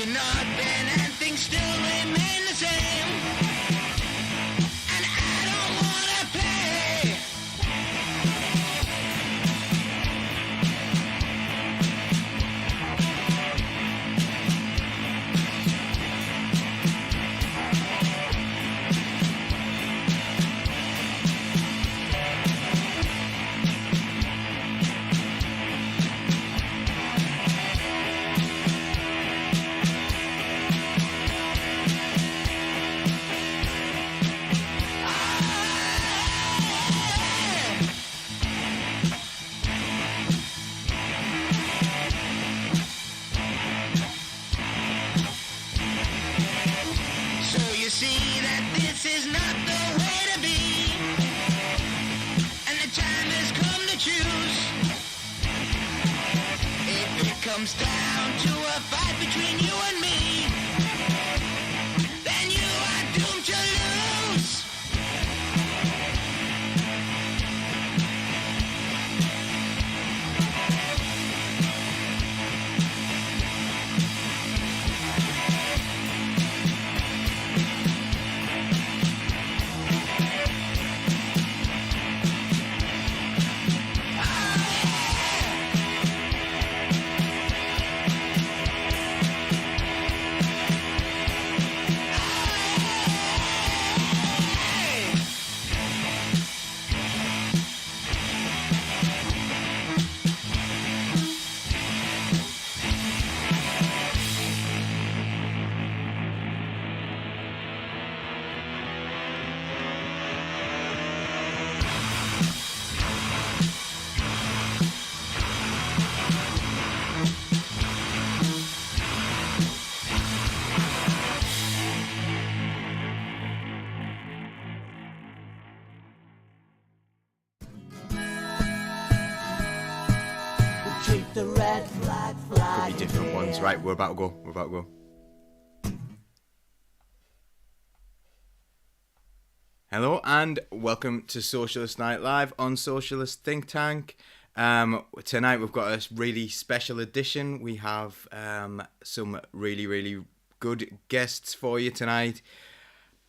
to nothing and things still remain the same. And I don't wanna play. Comes down to a fight between you and me, then you are doomed to lose. The red flag flag. Could be different ones. Right, we're about to go. We're about to go. Hello and welcome to Socialist Night Live on Socialist Think Tank. Tonight we've got a really special edition. We have some really good guests for you tonight.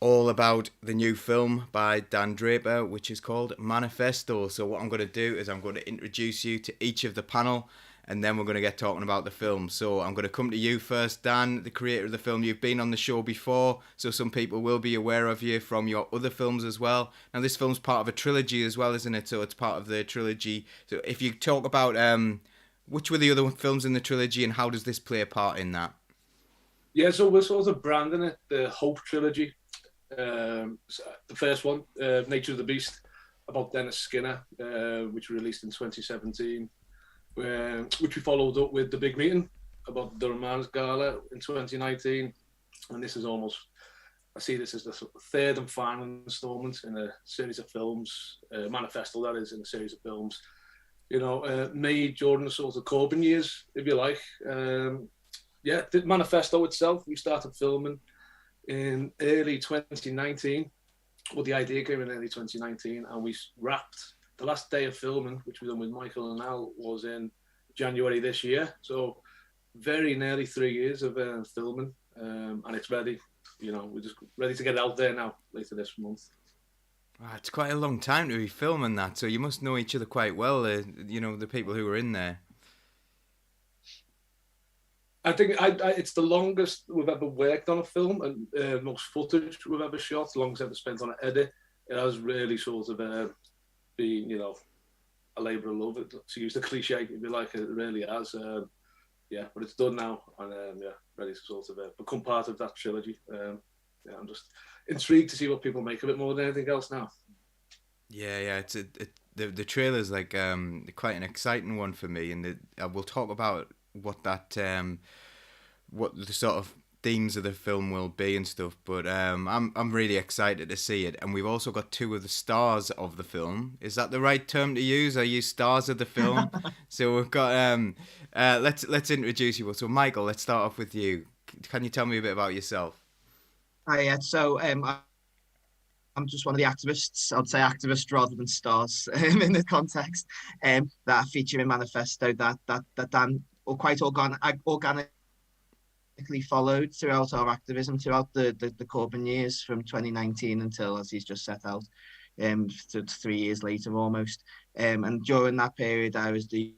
All about the new film by Dan Draper, which is called Manifesto. So what I'm going to do is I'm going to introduce you to each of the panel, and then we're going to get talking about the film. So I'm going to come to you first, Dan, the creator of the film. You've been on the show before, so some people will be aware of you from your other films as well. Now, this film's part of a trilogy as well, isn't it? So it's part of the trilogy. So if you talk about which were the other films in the trilogy and how does this play a part in that? Yeah, so we're sort of branding it the Hope Trilogy. The first one, Nature of the Beast, about Dennis Skinner, which we released in 2017. Which we followed up with The Big Meeting about the Romance Gala in 2019, and this is almost, I see this as the sort of third and final installment in a series of films, Manifesto that is, in a series of films, made during the sort of Corbyn years, if you like. The Manifesto itself, we started filming in early 2019, well, the idea came in early 2019, and we wrapped the last day of filming, which we done with Michael and Al, was in January this year. So very nearly 3 years of filming, and it's ready. We're just ready to get it out there now later this month. Wow, it's quite a long time to be filming that, so you must know each other quite well, the people who were in there. I think it's the longest we've ever worked on a film, and most footage we've ever shot, the longest ever spent on an edit. It has really sort of been, a labour of love, to use the cliche, if you like. It really has. But it's done now, and ready to sort of become part of that trilogy. I'm just intrigued to see what people make of it more than anything else now. Yeah, the trailer's like quite an exciting one for me, and we'll talk about what that what the sort of themes of the film will be and stuff, but I'm really excited to see it. And we've also got two of the stars of the film. Is that the right term to use? I use stars of the film. So we've got let's introduce you. So Michael, let's start off with you. Can you tell me a bit about yourself? So I'm just one of the activists. I'd say activist rather than stars in this context. That feature in Manifesto that Dan, or quite organically followed throughout our activism, throughout the Corbyn years from 2019 until, as he's just set out, to 3 years later almost. And during that period, I was the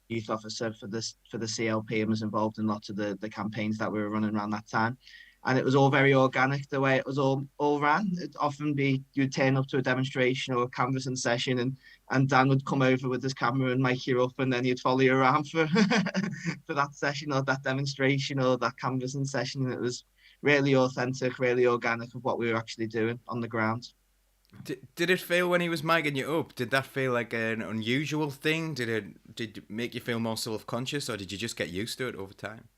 youth officer for the CLP and was involved in lots of the campaigns that we were running around that time. And it was all very organic the way it was all ran. It'd often be you'd turn up to a demonstration or a canvassing session, and Dan would come over with his camera and mic you up, and then he'd follow you around for for that session or that demonstration or that canvassing session. And it was really authentic, really organic of what we were actually doing on the ground. Did it feel when he was micing you up? Did that feel like an unusual thing? Did it make you feel more self-conscious, or did you just get used to it over time?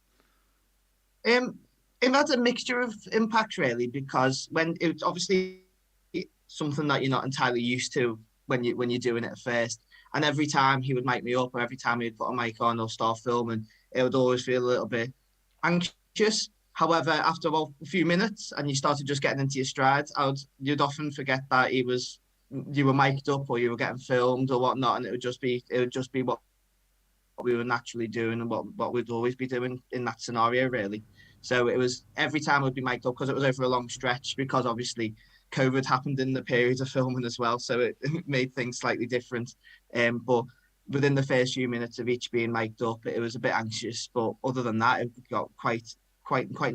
It had a mixture of impact really, because when it's obviously something that you're not entirely used to when you're doing it at first, and every time he would mic me up or every time he'd put a mic on or start filming, it would always feel a little bit anxious. However, after about a few minutes and you started just getting into your stride, you'd often forget that you were mic'd up or you were getting filmed or whatnot, and it would just be what we were naturally doing and what we'd always be doing in that scenario really. So it was every time we'd be mic'd up, because it was over a long stretch, because obviously COVID happened in the period of filming as well, so it made things slightly different. But within the first few minutes of each being mic'd up, it was a bit anxious. But other than that, it got quite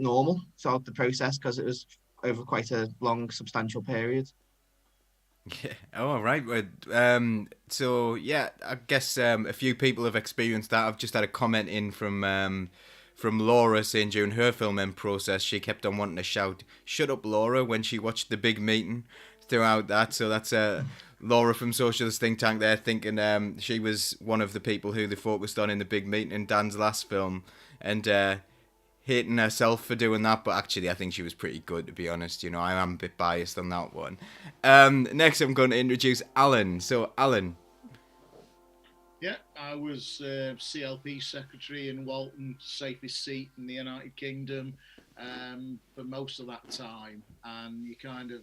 normal throughout the process, because it was over quite a long, substantial period. Yeah. Oh, right. So yeah, I guess a few people have experienced that. I've just had a comment in from Laura saying during her filming process, she kept on wanting to shout, "Shut up, Laura," when she watched the big meeting throughout that. So that's Laura from Socialist Think Tank there, thinking she was one of the people who they focused on in the big meeting in Dan's last film, and hating herself for doing that. But actually, I think she was pretty good, to be honest. You know, I am a bit biased on that one. Next, I'm going to introduce Alan. So, Alan. Yeah, I was CLP secretary in Walton, safest seat in the United Kingdom, for most of that time. And you kind of,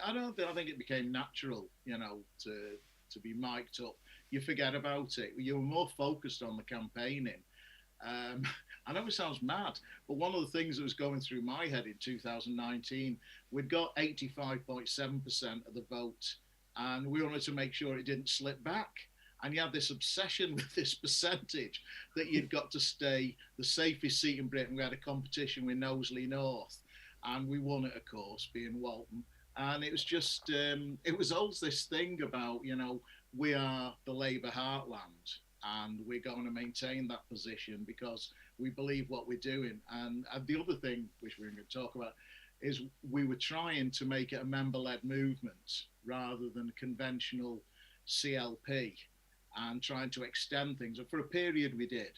I think it became natural, you know, to be mic'd up. You forget about it. You were more focused on the campaigning. I know it sounds mad, but one of the things that was going through my head in 2019, we'd got 85.7% of the vote, and we wanted to make sure it didn't slip back. And you had this obsession with this percentage that you'd got to stay the safest seat in Britain. We had a competition with Knowsley North, and we won it, of course, being Walton. And it was just, it was always this thing about, you know, we are the Labour heartland, and we're going to maintain that position because we believe what we're doing. And the other thing, which we're going to talk about, is we were trying to make it a member-led movement rather than a conventional CLP, and trying to extend things. And for a period we did,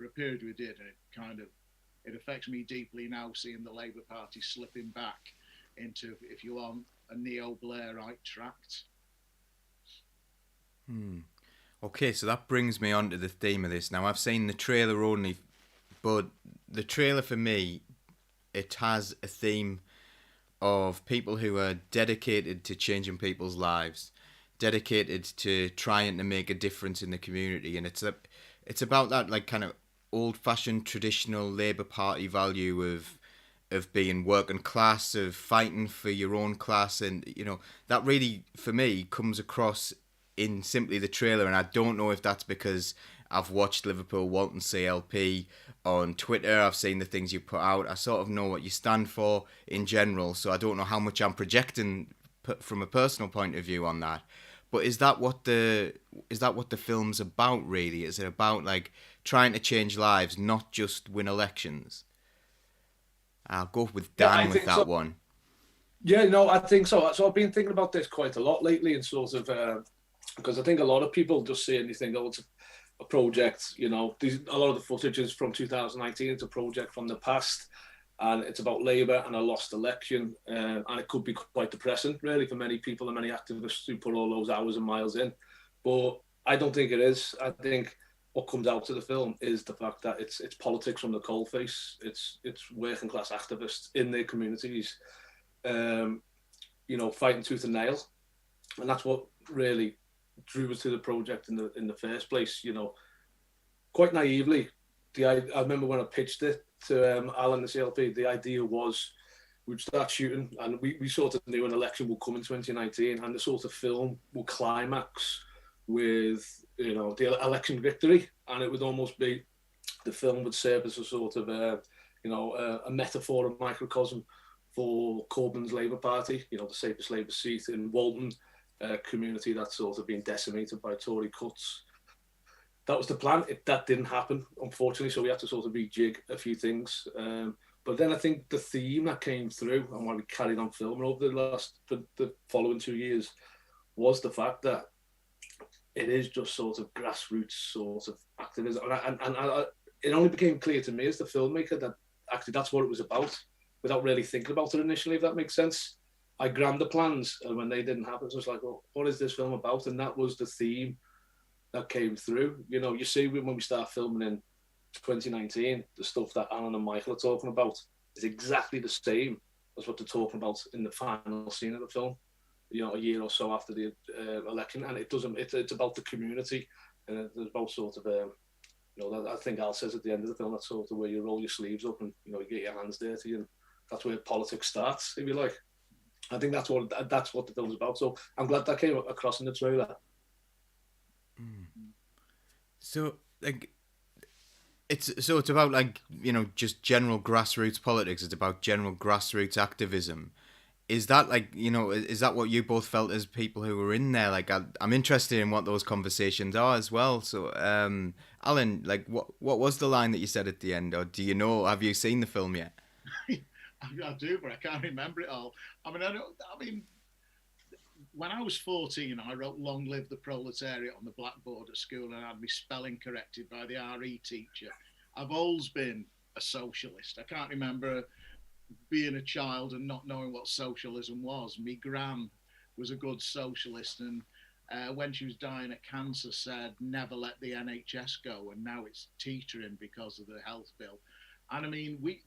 and it affects me deeply now, seeing the Labour Party slipping back into, if you want, a neo-Blairite tract. Okay, so that brings me on to the theme of this. Now, I've seen the trailer only, but the trailer for me, it has a theme of people who are dedicated to changing people's lives, dedicated to trying to make a difference in the community, and it's about that like kind of old-fashioned traditional Labour Party value of being working class, of fighting for your own class, and you know that really for me comes across in simply the trailer. And I don't know if that's because I've watched Liverpool Walton CLP on Twitter, I've seen the things you put out, I sort of know what you stand for in general, so I don't know how much I'm projecting from a personal point of view on that. But is that what the film's about, really? Is it about like trying to change lives, not just win elections? I'll go with Dan with that one. Yeah, no, I think so. So I've been thinking about this quite a lot lately, and sort of because I think a lot of people just see anything, oh, it's a project. You know, a lot of the footage is from 2019. It's a project from the past, and it's about Labour and a lost election, and it could be quite depressing, really, for many people and many activists who put all those hours and miles in. But I don't think it is. I think what comes out of the film is the fact that it's politics from the coalface. It's working class activists in their communities, you know, fighting tooth and nail, and that's what really drew us to the project in the first place. You know, quite naively, I remember when I pitched it, to Alan, the CLP, the idea was we'd start shooting, and we sort of knew an election would come in 2019, and the sort of film will climax with, you know, the election victory, and it would almost be, the film would serve as a sort of, you know, a metaphor, a microcosm for Corbyn's Labour Party, you know, the safest Labour seat in Walton, community that's sort of been decimated by Tory cuts. That was the plan. That didn't happen, unfortunately, so we had to sort of rejig a few things. But then I think the theme that came through and why we carried on filming over the following 2 years was the fact that it is just sort of grassroots sort of activism. And it only became clear to me as the filmmaker that actually that's what it was about, without really thinking about it initially, if that makes sense. I grabbed the plans, and when they didn't happen, it was like, well, what is this film about? And that was the theme that came through. You know, you see when we start filming in 2019, the stuff that Alan and Michael are talking about is exactly the same as what they're talking about in the final scene of the film, you know, a year or so after the election. And it doesn't, it's about the community, and it's about sort of, you know, I think Al says at the end of the film, that's sort of where you roll your sleeves up and, you know, you get your hands dirty, and that's where politics starts, if you like. I think that's what the film's about. So I'm glad that came across in the trailer. So, like, it's about, like, you know, just general grassroots politics. It's about general grassroots activism. Is that, like, you know, is that what you both felt as people who were in there? Like, I'm interested in what those conversations are as well. So, Alan, like, what was the line that you said at the end, or do you know? Have you seen the film yet? I do, but I can't remember it all. I mean, when I was 14, I wrote "Long Live the Proletariat" on the blackboard at school, and had my spelling corrected by the RE teacher. I've always been a socialist. I can't remember being a child and not knowing what socialism was. My gran was a good socialist, and when she was dying of cancer, said never let the NHS go, and now it's teetering because of the health bill. And I mean,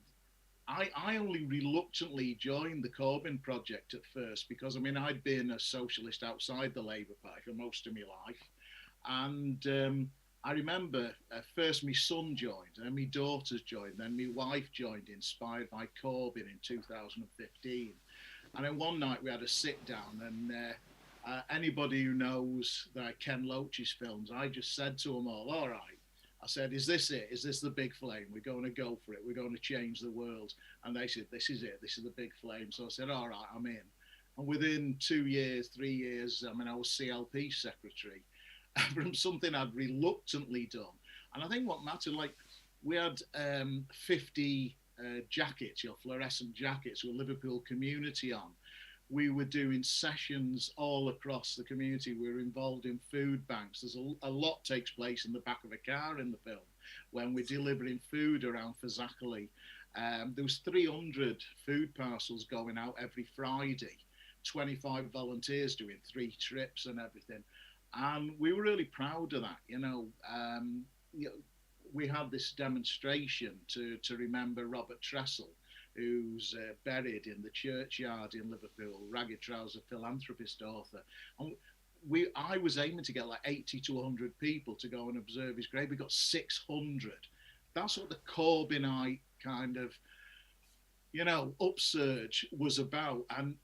I only reluctantly joined the Corbyn project at first because, I mean, I'd been a socialist outside the Labour Party for most of my life. And I remember first my son joined, then my daughters joined, then my wife joined, inspired by Corbyn in 2015. And then one night we had a sit down, and anybody who knows that Ken Loach's films, I just said to them all right, I said, is this it? Is this the big flame? We're going to go for it. We're going to change the world. And they said, this is it. This is the big flame. So I said, all right, I'm in. And within 2 years, 3 years, I mean, I was CLP secretary from something I'd reluctantly done. And I think what mattered, like, we had 50 jackets, fluorescent jackets with Liverpool community on. We were doing sessions all across the community. We were involved in food banks. There's a lot takes place in the back of a car in the film when we're delivering food around Fazakerley. There was 300 food parcels going out every Friday, 25 volunteers doing 3 trips and everything. And we were really proud of that. We had this demonstration to remember Robert Tressel, who's buried in the churchyard in Liverpool, ragged trouser philanthropist author. And I was aiming to get like 80 to 100 people to go and observe his grave. We got 600. That's what the Corbynite kind of, upsurge was about. And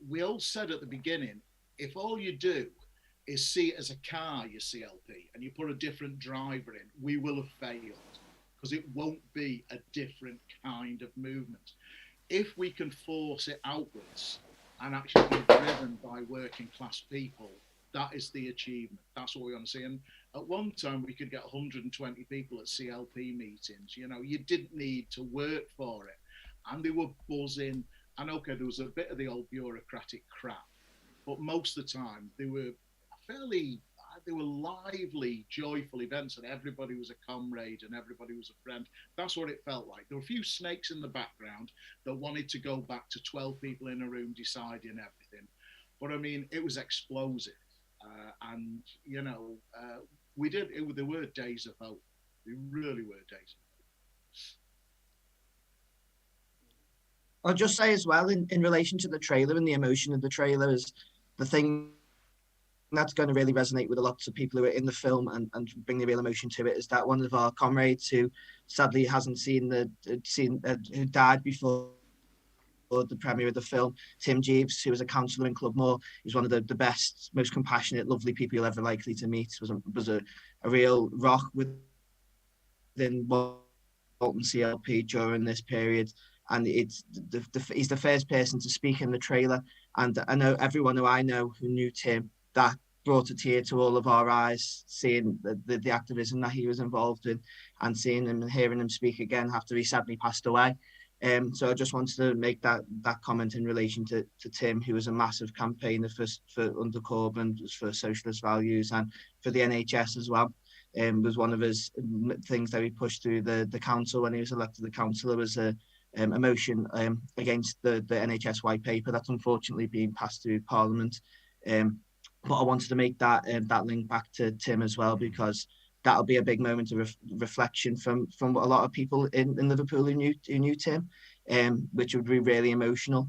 we all said at the beginning, if all you do is see it as a car, your CLP, and you put a different driver in, we will have failed. Because it won't be a different kind of movement. If we can force it outwards and actually be driven by working class people, that is the achievement. That's what we want to see. And at one time, we could get 120 people at CLP meetings. You didn't need to work for it. And they were buzzing. And okay, there was a bit of the old bureaucratic crap, but most of the time, they were lively, joyful events, and everybody was a comrade and everybody was a friend. That's what it felt like. There were a few snakes in the background that wanted to go back to 12 people in a room deciding everything. But I mean, it was explosive. We did, there were days of hope. There really were days of hope. I'll just say as well, in relation to the trailer and the emotion of the trailer, is the thing that's going to really resonate with a lot of people who are in the film and bring the real emotion to it, is that one of our comrades who sadly hasn't who died before the premiere of the film, Tim Jeeves, who was a counsellor in Clubmore. He's one of the best, most compassionate, lovely people you're ever likely to meet. Was a real rock within Bolton CLP during this period. And he's the first person to speak in the trailer. And I know everyone who I know who knew Tim, that brought a tear to all of our eyes, seeing the activism that he was involved in, and seeing him and hearing him speak again after he sadly passed away. So I just wanted to make that comment in relation to Tim, who was a massive campaigner for under Corbyn, for socialist values, and for the NHS as well. Was one of his things that he pushed through the council when he was elected the councillor, was a motion against the NHS white paper that's unfortunately being passed through Parliament. But I wanted to make that link back to Tim as well, because that'll be a big moment of reflection from a lot of people in Liverpool who knew Tim, which would be really emotional.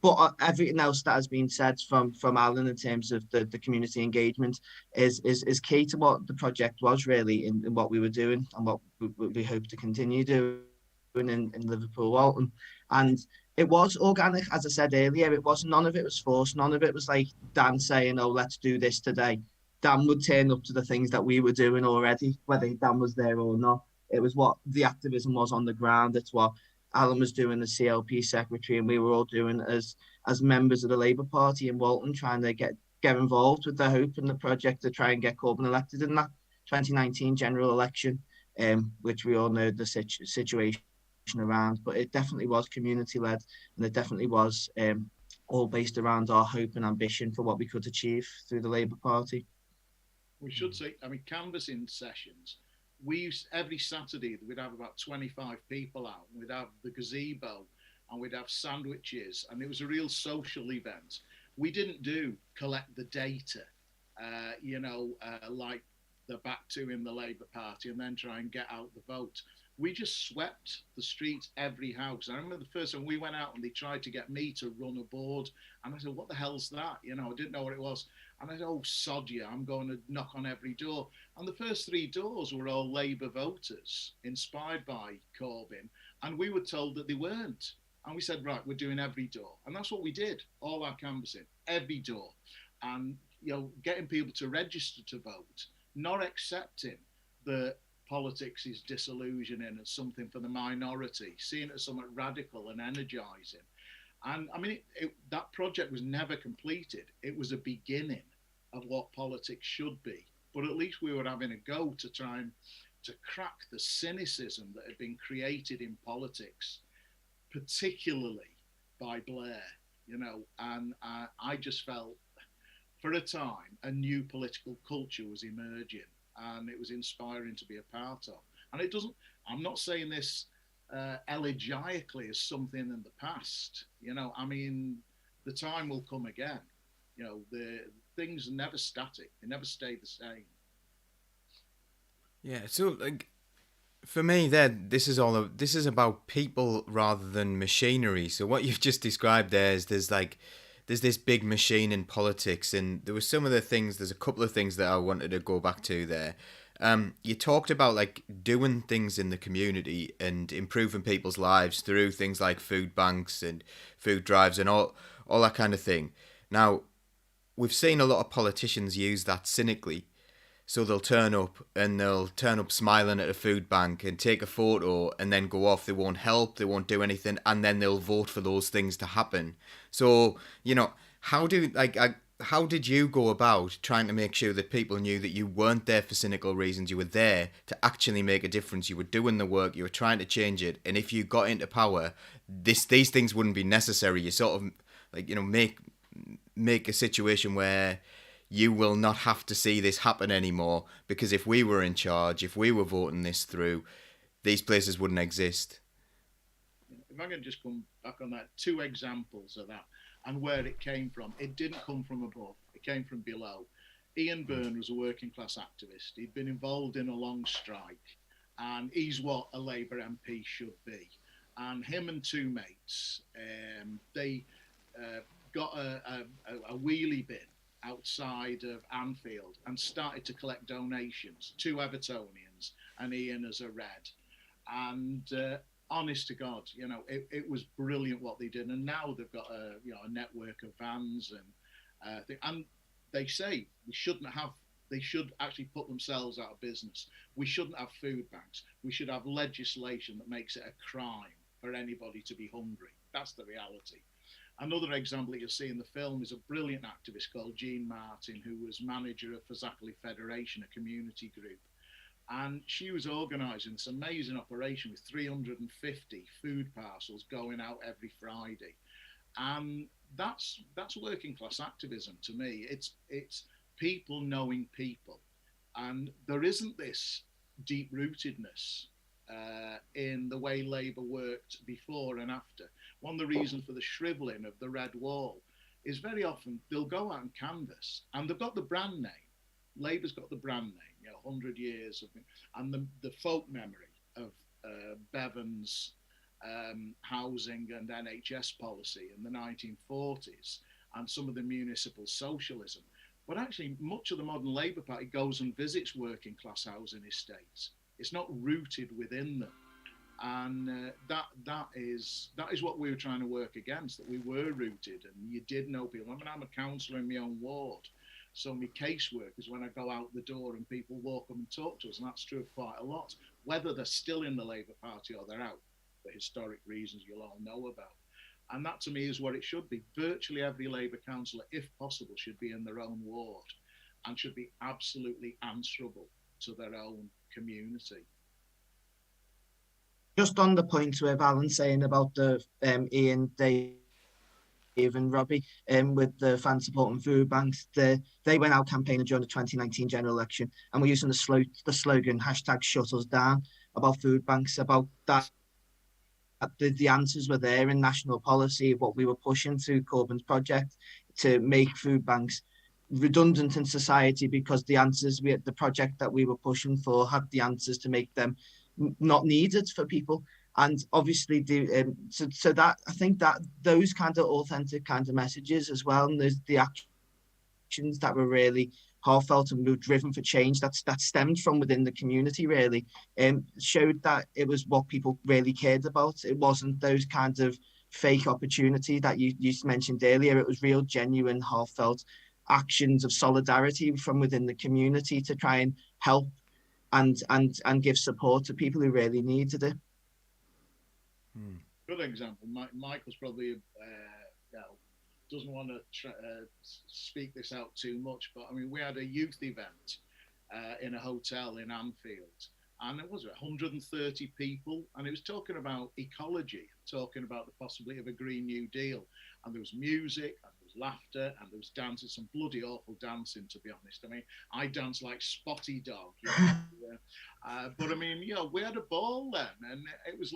But everything else that has been said from Alan in terms of the community engagement is key to what the project was really, in what we were doing and what we hope to continue doing in Liverpool Walton. And it was organic, as I said earlier. None of it was forced. None of it was like Dan saying, "Oh, let's do this today." Dan would turn up to the things that we were doing already, whether Dan was there or not. It was what the activism was on the ground. It's what Alan was doing as CLP secretary, and we were all doing as members of the Labour Party in Walton, trying to get involved with the hope and the project to try and get Corbyn elected in that 2019 general election, which we all know the situation around. But it definitely was community led, and it definitely was all based around our hope and ambition for what we could achieve through the Labour Party. We should say, I mean, canvassing sessions, every Saturday we'd have about 25 people out, and we'd have the gazebo, and we'd have sandwiches, and it was a real social event. We didn't collect the data, like the back two in the Labour Party, and then try and get out the vote. We just swept the streets, every house. I remember the first time we went out and they tried to get me to run a board. And I said, "What the hell's that?" I didn't know what it was. And I said, "Oh, sod you, I'm going to knock on every door." And the first 3 doors were all Labour voters, inspired by Corbyn. And we were told that they weren't. And we said, "Right, we're doing every door." And that's what we did, all our canvassing, every door. And, getting people to register to vote, not accepting that politics is disillusioning and something for the minority, seeing it as something radical and energising. And I mean, that project was never completed. It was a beginning of what politics should be. But at least we were having a go to try and to crack the cynicism that had been created in politics, particularly by Blair, and I just felt for a time a new political culture was emerging, and it was inspiring to be a part of. And I'm not saying this elegically as something in the past. I mean, the time will come again. The things are never static. They never stay the same. Yeah, so for me, this is about people rather than machinery. So what you've just described there is there's this big machine in politics, and there were there's a couple of things that I wanted to go back to there. You talked about doing things in the community and improving people's lives through things like food banks and food drives and all that kind of thing. Now, we've seen a lot of politicians use that cynically. So they'll turn up smiling at a food bank and take a photo and then go off. They won't help, they won't do anything, and then they'll vote for those things to happen. So, how did you go about trying to make sure that people knew that you weren't there for cynical reasons? You were there to actually make a difference. You were doing the work, you were trying to change it, and if you got into power, these things wouldn't be necessary. You sort of make a situation where you will not have to see this happen anymore, because if we were in charge, if we were voting this through, these places wouldn't exist. If I can just come back on that, 2 examples of that and where it came from. It didn't come from above, it came from below. Ian Byrne was a working class activist. He'd been involved in a long strike, and he's what a Labour MP should be. And him and 2 mates, they got a wheelie bin outside of Anfield and started to collect donations, 2 Evertonians and Ian as a red. And honest to God, it was brilliant what they did. And now they've got a network of vans and they say they should actually put themselves out of business. We shouldn't have food banks. We should have legislation that makes it a crime for anybody to be hungry. That's the reality. Another example that you'll see in the film is a brilliant activist called Jean Martin, who was manager of Fazakli Federation, a community group. And she was organising this amazing operation with 350 food parcels going out every Friday. And that's working class activism to me. It's people knowing people. And there isn't this deep rootedness in the way Labour worked before and after. One of the reasons for the shrivelling of the Red Wall is very often they'll go out and canvass and they've got the brand name. Labour's got the brand name, 100 years of, and the folk memory of Bevan's housing and NHS policy in the 1940s and some of the municipal socialism. But actually, much of the modern Labour Party goes and visits working class housing estates. It's not rooted within them. And that is what we were trying to work against, that we were rooted and you did know people. I mean, I'm a councillor in my own ward. So my caseworkers, when I go out the door and people walk up and talk to us, and that's true of quite a lot, whether they're still in the Labour Party or they're out, for historic reasons you'll all know about. And that to me is what it should be. Virtually every Labour councillor, if possible, should be in their own ward and should be absolutely answerable to their own community. Just on the point where Alan's saying about the Ian, Dave and Robbie with the fan support and food banks, they went out campaigning during the 2019 general election and were using the slogan #ShutUsDown about food banks, about that. The answers were there in national policy, what we were pushing through Corbyn's project to make food banks redundant in society, because the project that we were pushing for had the answers to make them not needed for people. And obviously so that I think that those kind of authentic kind of messages as well, and there's the actions that were really heartfelt and were driven for change that stemmed from within the community really, showed that it was what people really cared about. It wasn't those kinds of fake opportunity that you mentioned earlier. It was real, genuine, heartfelt actions of solidarity from within the community to try and help and give support to people who really needed it. Good example. Michael's probably doesn't want to speak this out too much, but I mean, we had a youth event in a hotel in Anfield, and it was 130 people, and it was talking about ecology, talking about the possibility of a Green New Deal, and there was music, and there was laughter, and there was dancing, some bloody awful dancing, to be honest. I mean, I danced like Spotty Dog, but I mean, we had a ball then, and it was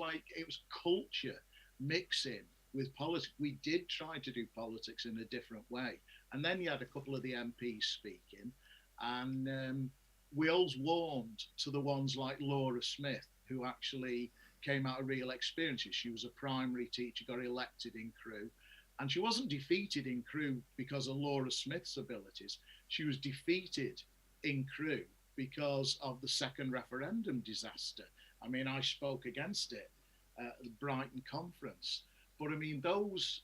culture mixing with politics. We did try to do politics in a different way. And then you had a couple of the MPs speaking, and we always warmed to the ones like Laura Smith, who actually came out of real experiences. She was a primary teacher, got elected in Crewe, and she wasn't defeated in Crewe because of Laura Smith's abilities. She was defeated in Crewe because of the second referendum disaster. I mean, I spoke against it at the Brighton conference. But I mean, those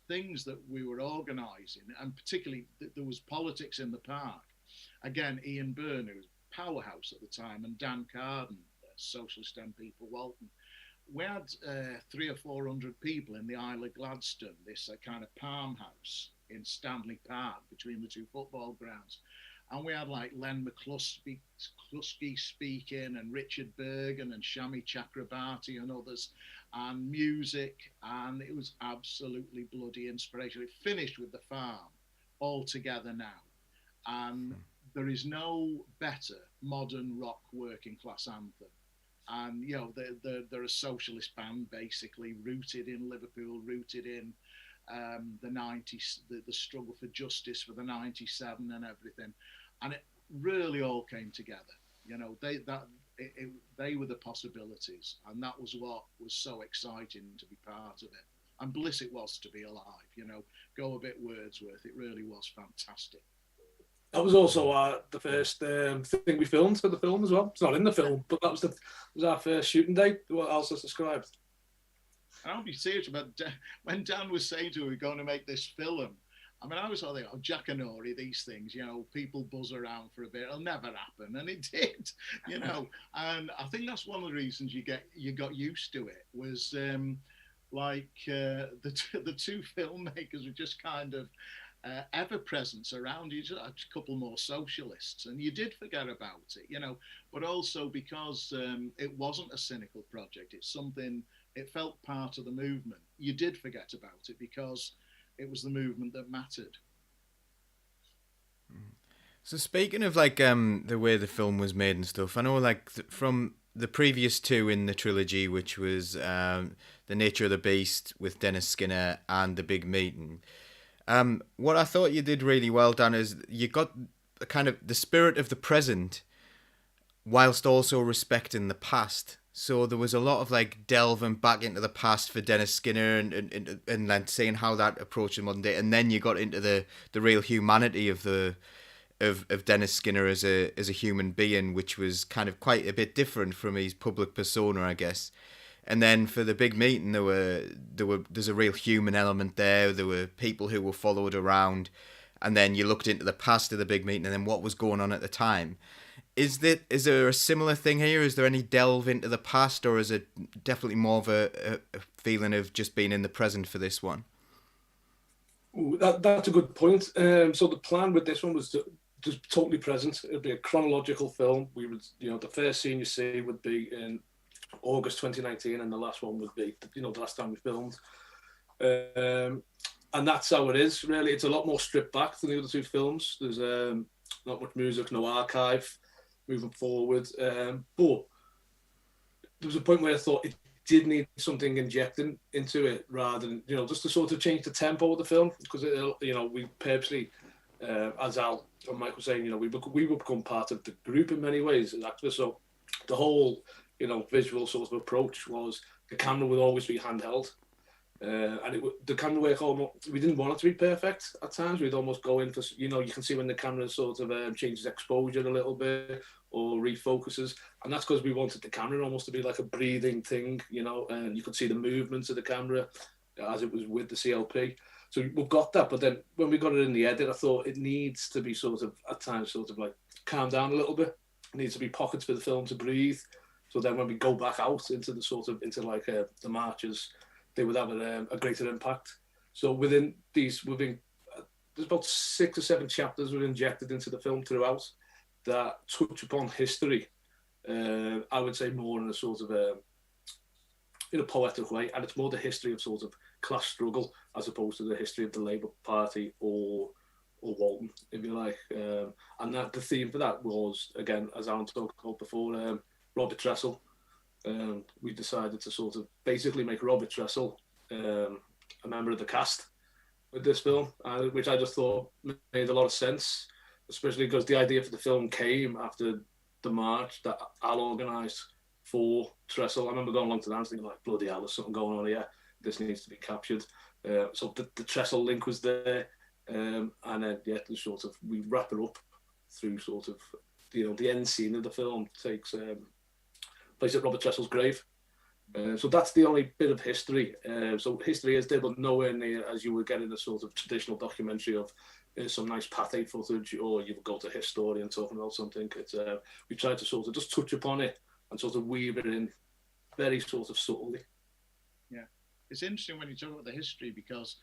things that we were organising, and particularly there was politics in the park. Again, Ian Byrne, who was powerhouse at the time, and Dan Carden, Socialist MP for Walton. We had 300 or 400 people in the Isle of Gladstone, this kind of farmhouse in Stanley Park between the two football grounds. And we had like Len McCluskey speaking, and Richard Bergen and Shami Chakrabarti and others, and music, and it was absolutely bloody inspirational. It finished with the farm all together now. And there is no better modern rock working class anthem. And, they're a socialist band, basically, rooted in Liverpool, rooted in the 90s, the struggle for justice for the 97 and everything. And it really all came together. They were the possibilities, and that was what was so exciting to be part of it. and bliss it was to be alive. You know, go a bit Wordsworth. It really was fantastic. That was also the first thing we filmed for the film as well. It's not in the film, but that was our first shooting day. What else is described? And I'll be serious about when Dan was saying to me, we're going to make this film. I mean, I was all thinking, Jackanory, these things, you know, people buzz around for a bit, it'll never happen. And it did, you know. And I think that's one of the reasons you got used to it was the two filmmakers were just kind of ever presence around you, just a couple more socialists, and you did forget about it, you know, but also because it wasn't a cynical project, it's something, it felt part of the movement. You did forget about it because it was the movement that mattered. So speaking of like the way the film was made and stuff, I know like from the previous two in the trilogy, which was The Nature of the Beast with Dennis Skinner and The Big Meeting. What I thought you did really well, Dan, is you got the kind of the spirit of the present whilst also respecting the past. So there was a lot of like delving back into the past for Dennis Skinner and then seeing how that approached the modern day, and then you got into the real humanity of Dennis Skinner as a human being, which was kind of quite a bit different from his public persona, I guess. And then for The Big Meeting, there's a real human element there. There were people who were followed around, and then you looked into the past of The Big Meeting and then what was going on at the time. Is there a similar thing here? Is there any delve into the past, or is it definitely more of a feeling of just being in the present for this one? Ooh, that's a good point. So the plan with this one was to just totally present. It'd be a chronological film. We would, you know, the first scene you see would be in August 2019, and the last one would be, you know, the last time we filmed. And that's how it is, really. It's a lot more stripped back than the other two films. There's not much music, no archive moving forward. But there was a point where I thought it did need something injecting into it rather than, you know, just to sort of change the tempo of the film. Because, you know, we purposely, as Al and Mike were saying, you know, we would become part of the group in many ways as actors. So the whole, you know, visual sort of approach was the camera would always be handheld. And the camera work we didn't want it to be perfect at times. We'd almost go in for, you know, you can see when the camera sort of changes exposure a little bit or refocuses, and that's because we wanted the camera almost to be like a breathing thing, you know, and you could see the movements of the camera as it was with the CLP. So we've got that, but then when we got it in the edit, I thought it needs to be sort of at times sort of like calm down a little bit. It needs to be pockets for the film to breathe. So then when we go back out into the sort of the marches, they would have a greater impact. So there's about 6 or 7 chapters were injected into the film throughout that touch upon history. I would say more in a sort of in a poetic way, and it's more the history of sort of class struggle as opposed to the history of the Labour Party or Walton, if you like. And that the theme for that was, again, as Alan talked about before, Robert Tressel. We decided to sort of basically make Robert Tressel a member of the cast with this film, which I just thought made a lot of sense, especially because the idea for the film came after the march that Al organised for Tressel. I remember going along to the dance thinking, like, bloody hell, there's something going on here. This needs to be captured. So the Tressel link was there. And then, yeah, we wrap it up through sort of, you know, the end scene of the film takes place at Robert Tressel's grave. So that's the only bit of history. So history is there, but nowhere near as you would get in a sort of traditional documentary of some nice pathé footage, or you would go to a historian talking about something. It's we tried to sort of just touch upon it and sort of weave it in very sort of subtly. Yeah, it's interesting when you talk about the history because,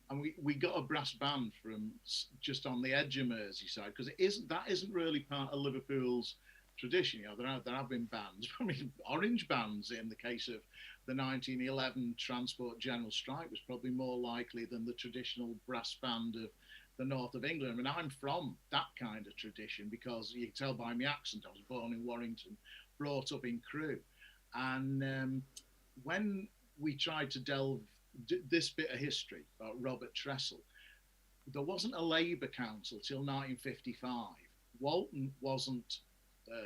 and we got a brass band from just on the edge of Merseyside, because that isn't really part of Liverpool's tradition. You know, there have been bands, I mean, orange bands in the case of the 1911 Transport General Strike was probably more likely than the traditional brass band of the north of England. I mean, I'm from that kind of tradition because you can tell by my accent, I was born in Warrington, brought up in Crewe. And when we tried to delve this bit of history about Robert Tressel, there wasn't a Labour council till 1955. Walton wasn't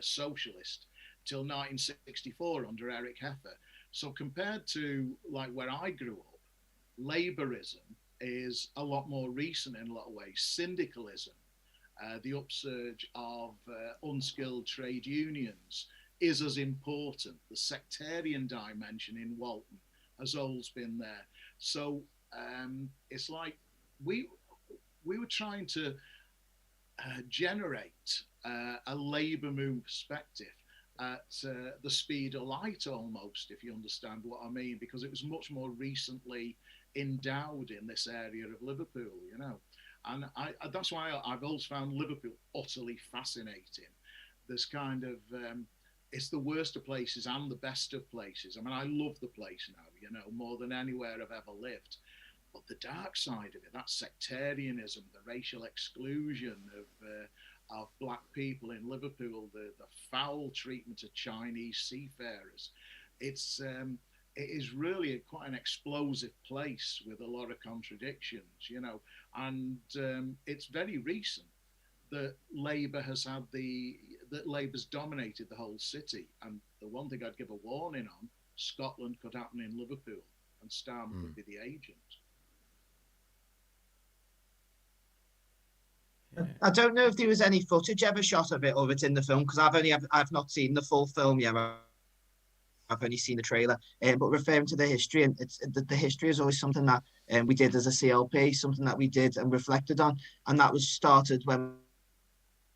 socialist till 1964 under Eric Heffer. So compared to like where I grew up, Labourism is a lot more recent in a lot of ways. Syndicalism, the upsurge of unskilled trade unions is as important. The sectarian dimension in Walton has always been there. So it's like we were trying to generate a labour movement perspective at the speed of light almost, if you understand what I mean, because it was much more recently endowed in this area of Liverpool, you know. And that's why I've always found Liverpool utterly fascinating. There's kind of, it's the worst of places and the best of places. I mean, I love the place now, you know, more than anywhere I've ever lived. But the dark side of it, that sectarianism, the racial exclusion of black people in Liverpool, the foul treatment of Chinese seafarers, it is really quite an explosive place with a lot of contradictions, you know. And it's very recent that Labour that Labour's dominated the whole city. And the one thing I'd give a warning on, Scotland could happen in Liverpool, and Starmer could be the agent. I don't know if there was any footage ever shot of it or it's in the film, because I've not seen the full film yet. I've only seen the trailer. But referring to the history, and the history is always something that we did as a CLP, something that we did and reflected on, and that was started when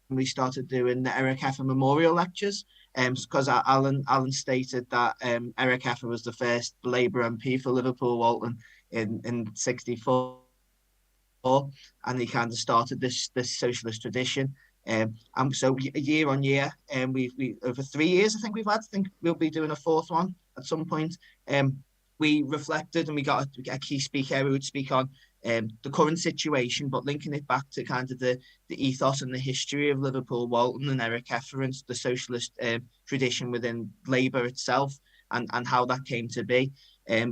we started doing the Eric Heffer Memorial Lectures. Because Alan stated that Eric Heffer was the first Labour MP for Liverpool Walton in '64. And he kind of started this socialist tradition. And so year on year, we over 3 years, I think we'll be doing a fourth one at some point. We reflected and we got a key speaker who would speak on the current situation, but linking it back to kind of the ethos and the history of Liverpool Walton and Eric Heffer and the socialist tradition within Labour itself, and how that came to be.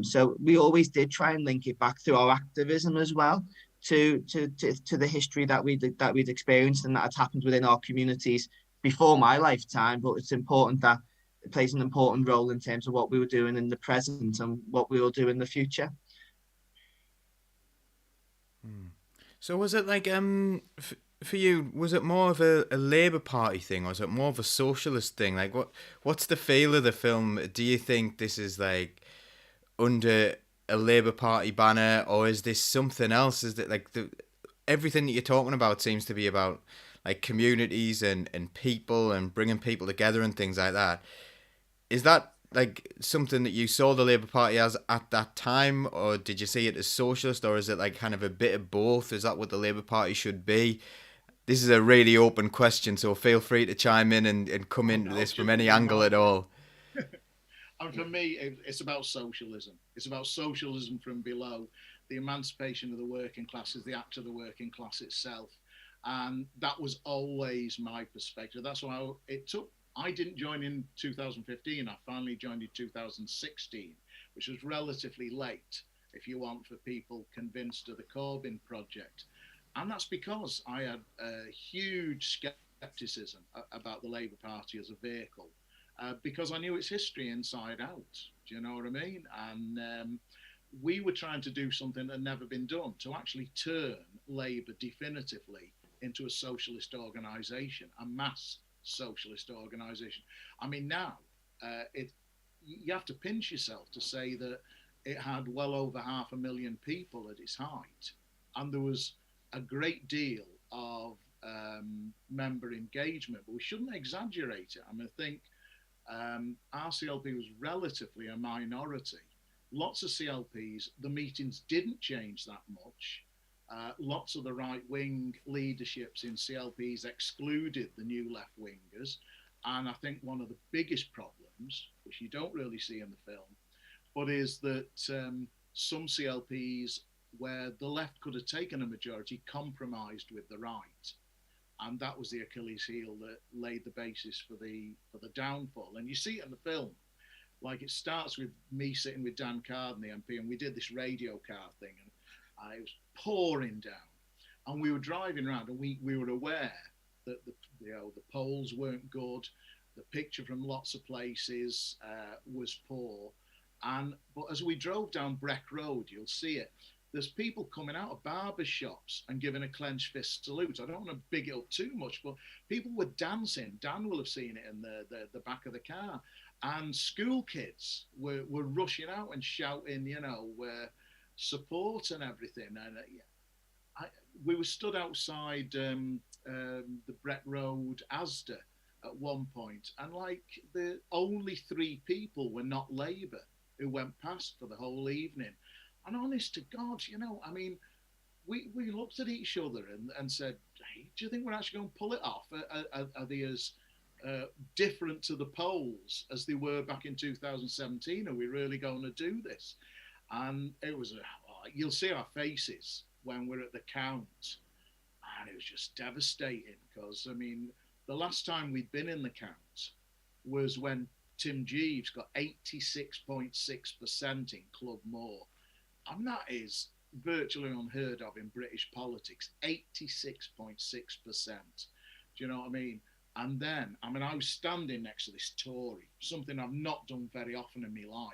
So we always did try and link it back through our activism as well to the history that we'd experienced and that had happened within our communities before my lifetime. But it's important that it plays an important role in terms of what we were doing in the present and what we will do in the future. So was it like for you, was it more of a Labour Party thing, or was it more of a socialist thing? Like what's the feel of the film? Do you think this is like under a Labour Party banner, or is this something else? Is that like everything that you're talking about seems to be about like communities and people and bringing people together and things like that? Is that like something that you saw the Labour Party as at that time, or did you see it as socialist, or is it like kind of a bit of both? Is that what the Labour Party should be? This is a really open question, so feel free to chime in and come into this from any angle at all. And for me, it's about socialism. It's about socialism from below, the emancipation of the working classes, the act of the working class itself. And that was always my perspective. That's why I didn't join in 2015. I finally joined in 2016, which was relatively late, if you want, for people convinced of the Corbyn project. And that's because I had a huge scepticism about the Labour Party as a vehicle. Because I knew its history inside out. Do you know what I mean? And we were trying to do something that had never been done, to actually turn Labour definitively into a socialist organisation, a mass socialist organisation. I mean, now you have to pinch yourself to say that it had well over 500,000 people at its height, and there was a great deal of member engagement, but we shouldn't exaggerate it. I mean, I think RCLP was relatively a minority. Lots of CLPs, the meetings didn't change that much. Lots of the right-wing leaderships in CLPs excluded the new left-wingers. And I think one of the biggest problems, which you don't really see in the film, but is that some CLPs where the left could have taken a majority compromised with the right. And that was the Achilles heel that laid the basis for the downfall. And you see it in the film. Like, it starts with me sitting with Dan Carden, the MP, and we did this radio car thing, and it was pouring down. And we were driving around, and we were aware that the polls weren't good. The picture from lots of places was poor. But as we drove down Breck Road, you'll see it. There's people coming out of barber shops and giving a clenched fist salute. I don't want to big it up too much, but people were dancing. Dan will have seen it in the back of the car. And school kids were rushing out and shouting, support and everything. And we were stood outside the Brett Road Asda at one point, and like the only 3 people were not Labour who went past for the whole evening. And honest to God, we looked at each other and said, hey, do you think we're actually going to pull it off? Are they as different to the polls as they were back in 2017? Are we really going to do this? And it was, you'll see our faces when we're at the count. And it was just devastating because, the last time we'd been in the count was when Tim Jeeves got 86.6% in Club Moor. And that is virtually unheard of in British politics, 86.6%. Do you know what I mean? And then, I was standing next to this Tory, something I've not done very often in my life.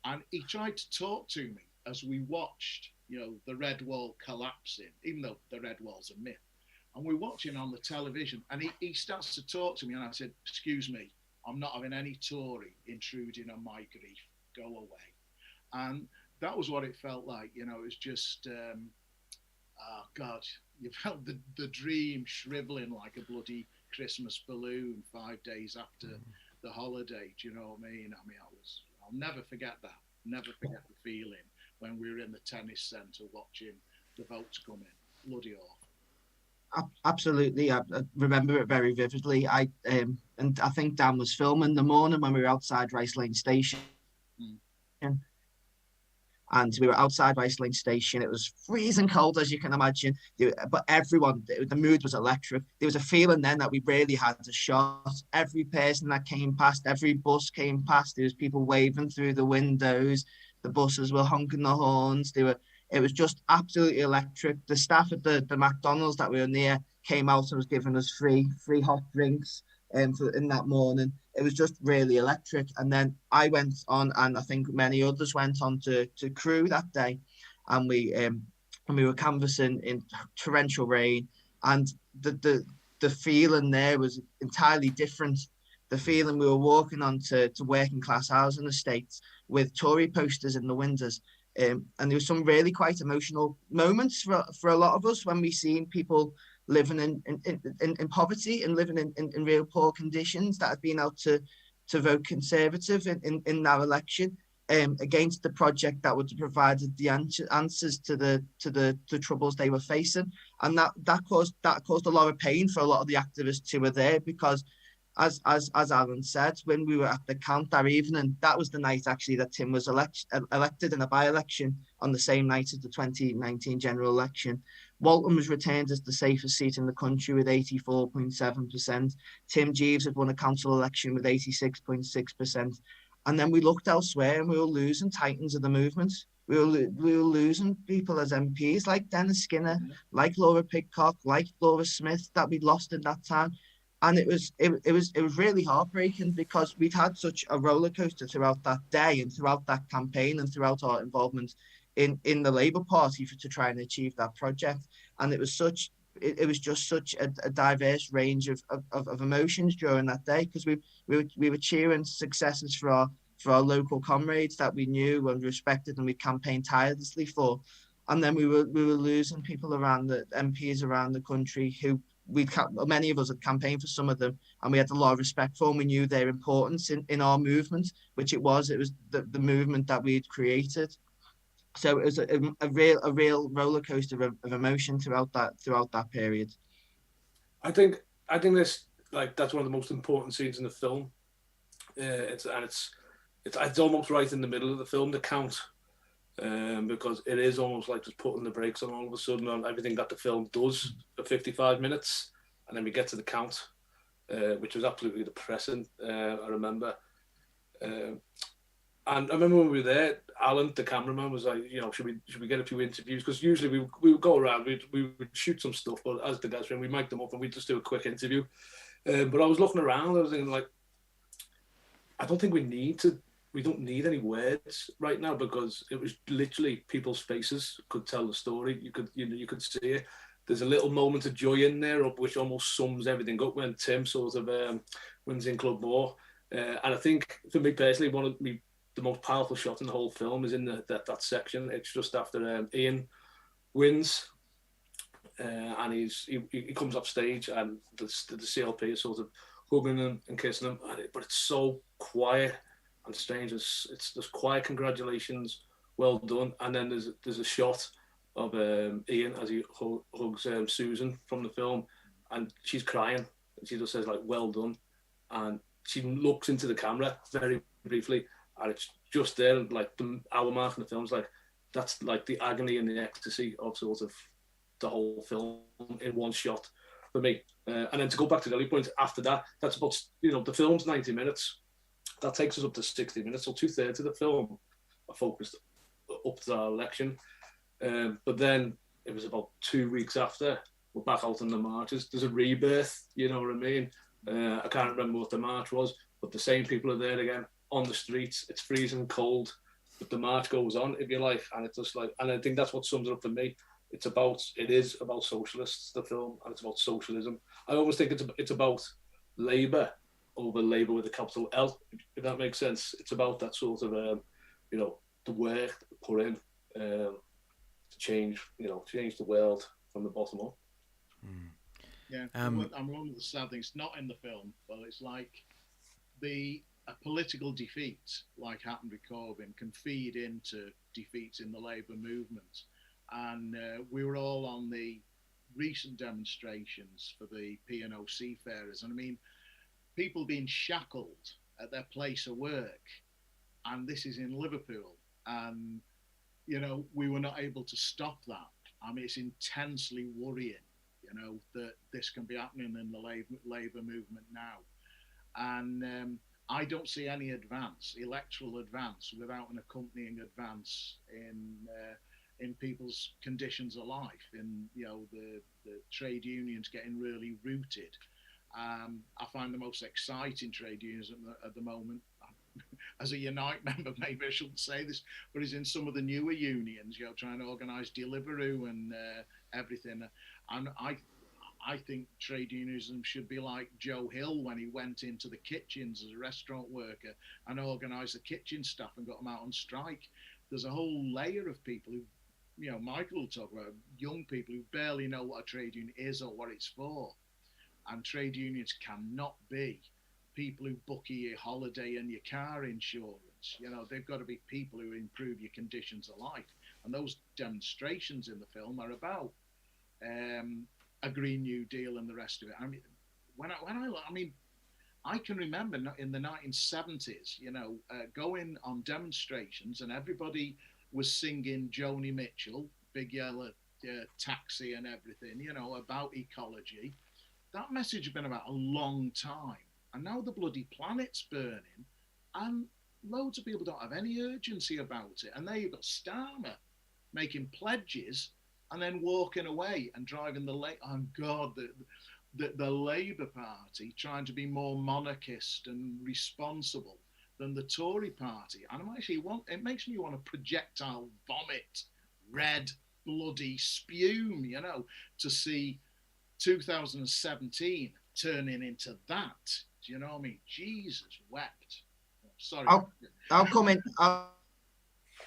And he tried to talk to me as we watched, the Red Wall collapsing, even though the Red Wall's a myth. And we're watching on the television, and he starts to talk to me, and I said, excuse me, I'm not having any Tory intruding on my grief. Go away. And that was what it felt like. It was just, oh God, you felt the dream shriveling like a bloody Christmas balloon 5 days after the holiday. Do you know what I mean? I'll never forget that. Never forget the feeling when we were in the tennis centre watching the votes come in. Bloody awful. Absolutely, I remember it very vividly. And I think Dan was filming the morning when we were outside Rice Lane Station. And we were outside Rice Lane Station. It was freezing cold, as you can imagine. But everyone, the mood was electric. There was a feeling then that we really had a shot. Every person that came past, every bus came past, there was people waving through the windows. The buses were honking the horns. It was just absolutely electric. The staff at the McDonald's that we were near came out and was giving us free hot drinks in that morning. It was just really electric. And then I went on, and I think many others went on to Crewe that day, and we were canvassing in torrential rain, and the feeling there was entirely different. The feeling we were walking on to working class housing estates with Tory posters in the windows. And there was some really quite emotional moments for a lot of us when we seen people living in poverty and living in real poor conditions that had been out to vote Conservative in that election against the project that would have provided the answers to the troubles they were facing. And that caused a lot of pain for a lot of the activists who were there, because as Alan said, when we were at the count that evening, that was the night actually that Tim was elected in a by-election on the same night as the 2019 general election. Walton was retained as the safest seat in the country with 84.7%. Tim Jeeves had won a council election with 86.6%. And then we looked elsewhere and we were losing titans of the movement. We were losing people as MPs like Dennis Skinner, like Laura Pidcock, like Laura Smith that we'd lost in that time. And it was really heartbreaking, because we'd had such a roller coaster throughout that day and throughout that campaign and throughout our involvement in the Labour Party to try and achieve that project. And it was just such a diverse range of emotions during that day, because we were cheering successes for our local comrades that we knew and respected and we campaigned tirelessly for. And then we were losing people around the MPs around the country who many of us had campaigned for some of them, and we had a lot of respect for, and we knew their importance in our movement, which it was the movement that we had created. So it was a real roller coaster of emotion throughout that period. I think this, like, that's one of the most important scenes in the film. It's almost right in the middle of the film, the count, because it is almost like just putting the brakes on all of a sudden on everything that the film does for 55 minutes, and then we get to the count, which was absolutely depressing. I remember, and I remember when we were there, Alan, the cameraman, was like, should we get a few interviews? Because usually we would go around, we would shoot some stuff, but as the guys were, we mic them up and we'd just do a quick interview. But I was looking around, I was thinking, like, I don't think we need to we don't need any words right now, because it was literally people's faces could tell the story. You could see it. There's a little moment of joy in there, which almost sums everything up when Tim sort of wins in Club More. And I think, for me personally, the most powerful shot in the whole film is in that section. It's just after Ian wins, and he comes off stage, and the CLP is sort of hugging him and kissing him, but it's so quiet and strange. It's just quiet congratulations, well done, and then there's a shot of Ian as he hugs Susan from the film, and she's crying, and she just says, like, well done, and she looks into the camera very briefly, and it's just there, and like the hour mark in the film's like, that's like the agony and the ecstasy of sort of the whole film in one shot for me. And then to go back to the early point, after that, that's about, the film's 90 minutes. That takes us up to 60 minutes, so 2/3 of the film are focused up to our election. But then it was about 2 weeks after, we're back out on the marches. There's a rebirth, you know what I mean? I can't remember what the march was, but the same people are there again on the streets. It's freezing cold, but the march goes on, if you like, and it's just like, and I think that's what sums it up for me. It is about socialists, the film, and it's about socialism. I always think it's about Labour over Labour with a capital L, if that makes sense. It's about that sort of, the work put in to change the world from the bottom up. Mm. Yeah, I'm one of the sad things, not in the film, but it's like a political defeat, like happened with Corbyn, can feed into defeats in the Labour movement. And we were all on the recent demonstrations for the P&O seafarers. And I mean, people being shackled at their place of work. And this is in Liverpool. And, we were not able to stop that. I mean, it's intensely worrying, that this can be happening in the Labour movement now. And I don't see any electoral advance, without an accompanying advance in people's conditions of life, in the trade unions getting really rooted. I find the most exciting trade unions at the moment, as a Unite member, maybe I shouldn't say this, but is in some of the newer unions, trying to organise Deliveroo and everything. And I think trade unionism should be like Joe Hill when he went into the kitchens as a restaurant worker and organised the kitchen staff and got them out on strike. There's a whole layer of people who, Michael will talk about, young people who barely know what a trade union is or what it's for. And trade unions cannot be people who book you your holiday and your car insurance. They've got to be people who improve your conditions of life. And those demonstrations in the film are about a Green New Deal and the rest of it. I mean, I can remember in the 1970s, going on demonstrations and everybody was singing Joni Mitchell, Big Yellow Taxi and everything, about ecology. That message has been about a long time. And now the bloody planet's burning and loads of people don't have any urgency about it. And there you've got Starmer making pledges and then walking away and driving the Labour Party trying to be more monarchist and responsible than the Tory party. And it makes me want to projectile vomit red bloody spume, to see 2017 turning into that. Do you know what I mean? Jesus wept. Sorry. I'll come in.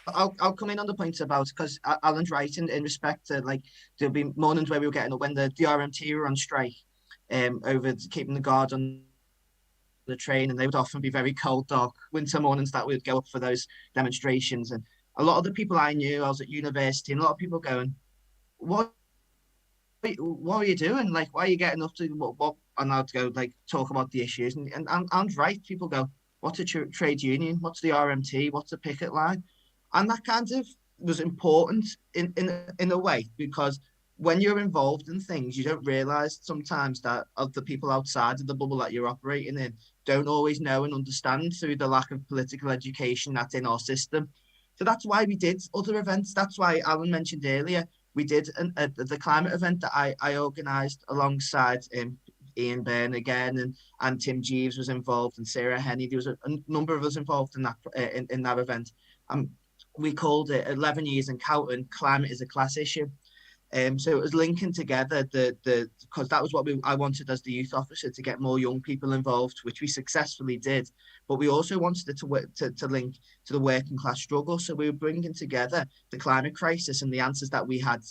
I'll come in on the point about, because Alan's right in respect to, like, there'll be mornings where we were getting up when the RMT were on strike, over keeping the guard on the train, and they would often be very cold, dark winter mornings that we would go up for those demonstrations. And a lot of the people I knew, I was at university, and a lot of people going, what are you doing? Like, why are you getting up to what? And I'd go, like, talk about the issues, and right, people go, what's a trade union? What's the RMT? What's a picket line? And that kind of was important in a way, because when you're involved in things, you don't realise sometimes that other people outside of the bubble that you're operating in don't always know and understand through the lack of political education that's in our system. So that's why we did other events. That's why Alan mentioned earlier, we did the climate event that I organised alongside Ian Byrne again, and Tim Jeeves was involved, and Sarah Henney. There was a number of us involved in that in that event. We called it 11 Years in Counting, Climate is a Class Issue. So it was linking together because that was what I wanted as the youth officer, to get more young people involved, which we successfully did. But we also wanted it to link to the working class struggle. So we were bringing together the climate crisis and the answers that we had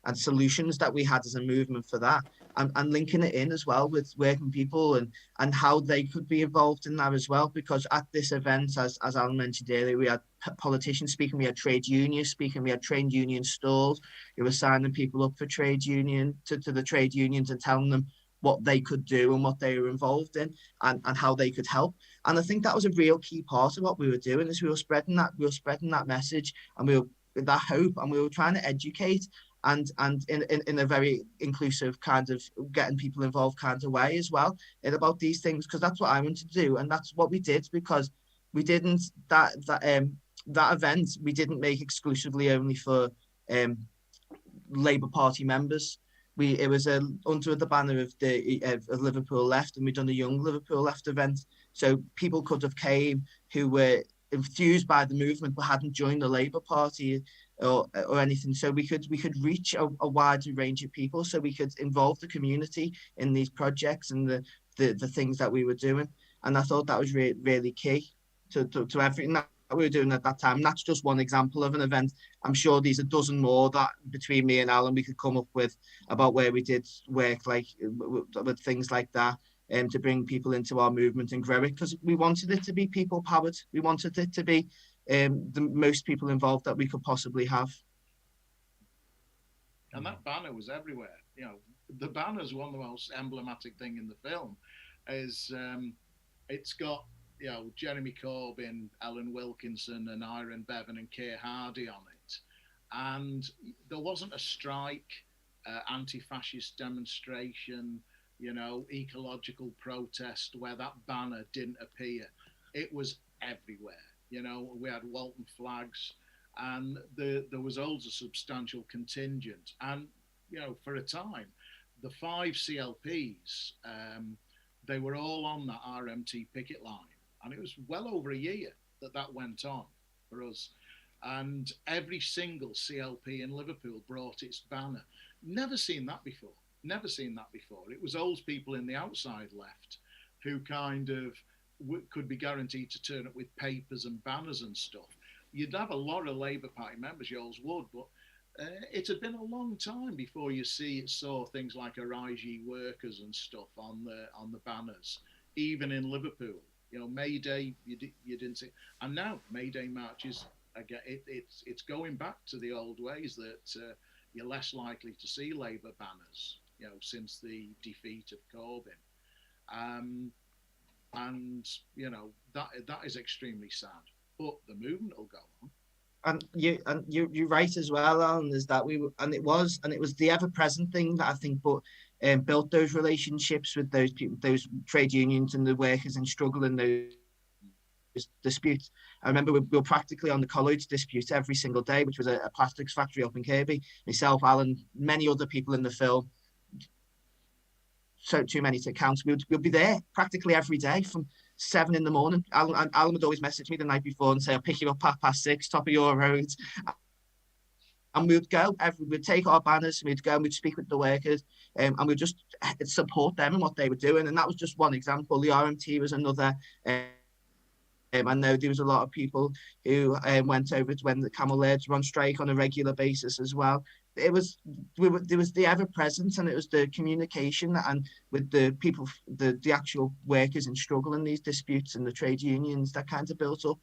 and solutions that we had as a movement for that, and linking it in as well with working people and how they could be involved in that as well. Because at this event, as Alan mentioned earlier, we had politicians speaking, we had trade unions speaking, we had trade union stalls who were signing people up for trade union to the trade unions and telling them what they could do and what they were involved in, and how they could help. And I think that was a real key part of what we were doing, is we were spreading that message, and we were that hope, and we were trying to educate and in a very inclusive kind of getting people involved kind of way as well, and about these things, because that's what I wanted to do, and that's what we did. Because we didn't that event we didn't make exclusively only for Labour Party members. It was under the banner of the of Liverpool Left, and we'd done a Young Liverpool Left event, so people could have came who were enthused by the movement but hadn't joined the Labour Party or anything. So we could reach a wider range of people, so we could involve the community in these projects and the things that we were doing. And I thought that was really key to everything that we were doing at that time. And that's just one example of an event. I'm sure there's a dozen more that between me and Alan we could come up with about where we did work like with things like that, to bring people into our movement and grow it, because we wanted it to be people powered. We wanted it to be the most people involved that we could possibly have. And that banner was everywhere. You know, the banner is one of the most emblematic thing in the film. Is it's got, you know, Jeremy Corbyn, Ellen Wilkinson, and Iron Bevan and Keir Hardy on it, and there wasn't a strike, anti-fascist demonstration, you know, ecological protest where that banner didn't appear. It was everywhere. You know, we had Walton flags, and there was always a substantial contingent. And, you know, for a time, the 5 CLPs, they were all on that RMT picket line. And it was well over a year that went on for us. And every single CLP in Liverpool brought its banner. Never seen that before. Never seen that before. It was old people in the outside left who kind of could be guaranteed to turn up with papers and banners and stuff. You'd have a lot of Labour Party members, you always would, but it had been a long time before you saw things like Arise Ye Workers and stuff on the banners, even in Liverpool. You know, May Day, you didn't see, and now May Day marches again. It's going back to the old ways that you're less likely to see Labour banners, you know, since the defeat of Corbyn. And you know, that is extremely sad, but the movement will go on. And you're right as well, Alan, is that it was the ever-present thing that I think built those relationships with those people, those trade unions and the workers in struggle in those disputes. I remember we were practically on the college dispute every single day, which was a plastics factory up in Kirkby. Myself, Alan, many other people in the film, so too many to count. We'll be there practically every day from 7 in the morning. Alan would always message me the night before and say, "I'll pick you up 6:30, top of your road." And we'd go, we'd take our banners, we'd go and we'd speak with the workers, and we'd just support them and what they were doing. And that was just one example. The RMT was another. I know there was a lot of people who went over to when the Camel Lairs were on strike on a regular basis as well. There was the ever presence, and it was the communication and with the people, the actual workers in struggle in these disputes and the trade unions that kind of built up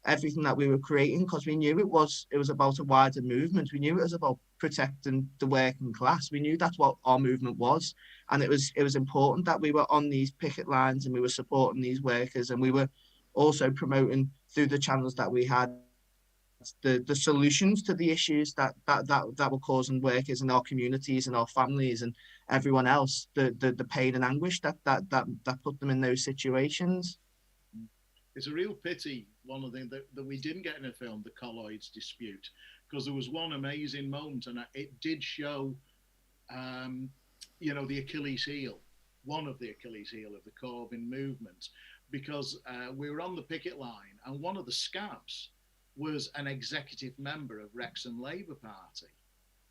everything that we were creating, because we knew it was about a wider movement. We knew it was about protecting the working class. We knew that's what our movement was, and it was important that we were on these picket lines and we were supporting these workers, and we were also promoting through the channels that we had the solutions to the issues that were causing workers in our communities and our families and everyone else the pain and anguish that put them in those situations. It's a real pity, one of the things that we didn't get in the film, the colloids dispute, because there was one amazing moment, and it did show, you know, the Achilles heel one of the Achilles heel of the Corbyn movement, because we were on the picket line and one of the scabs was an executive member of Wrexham Labour Party.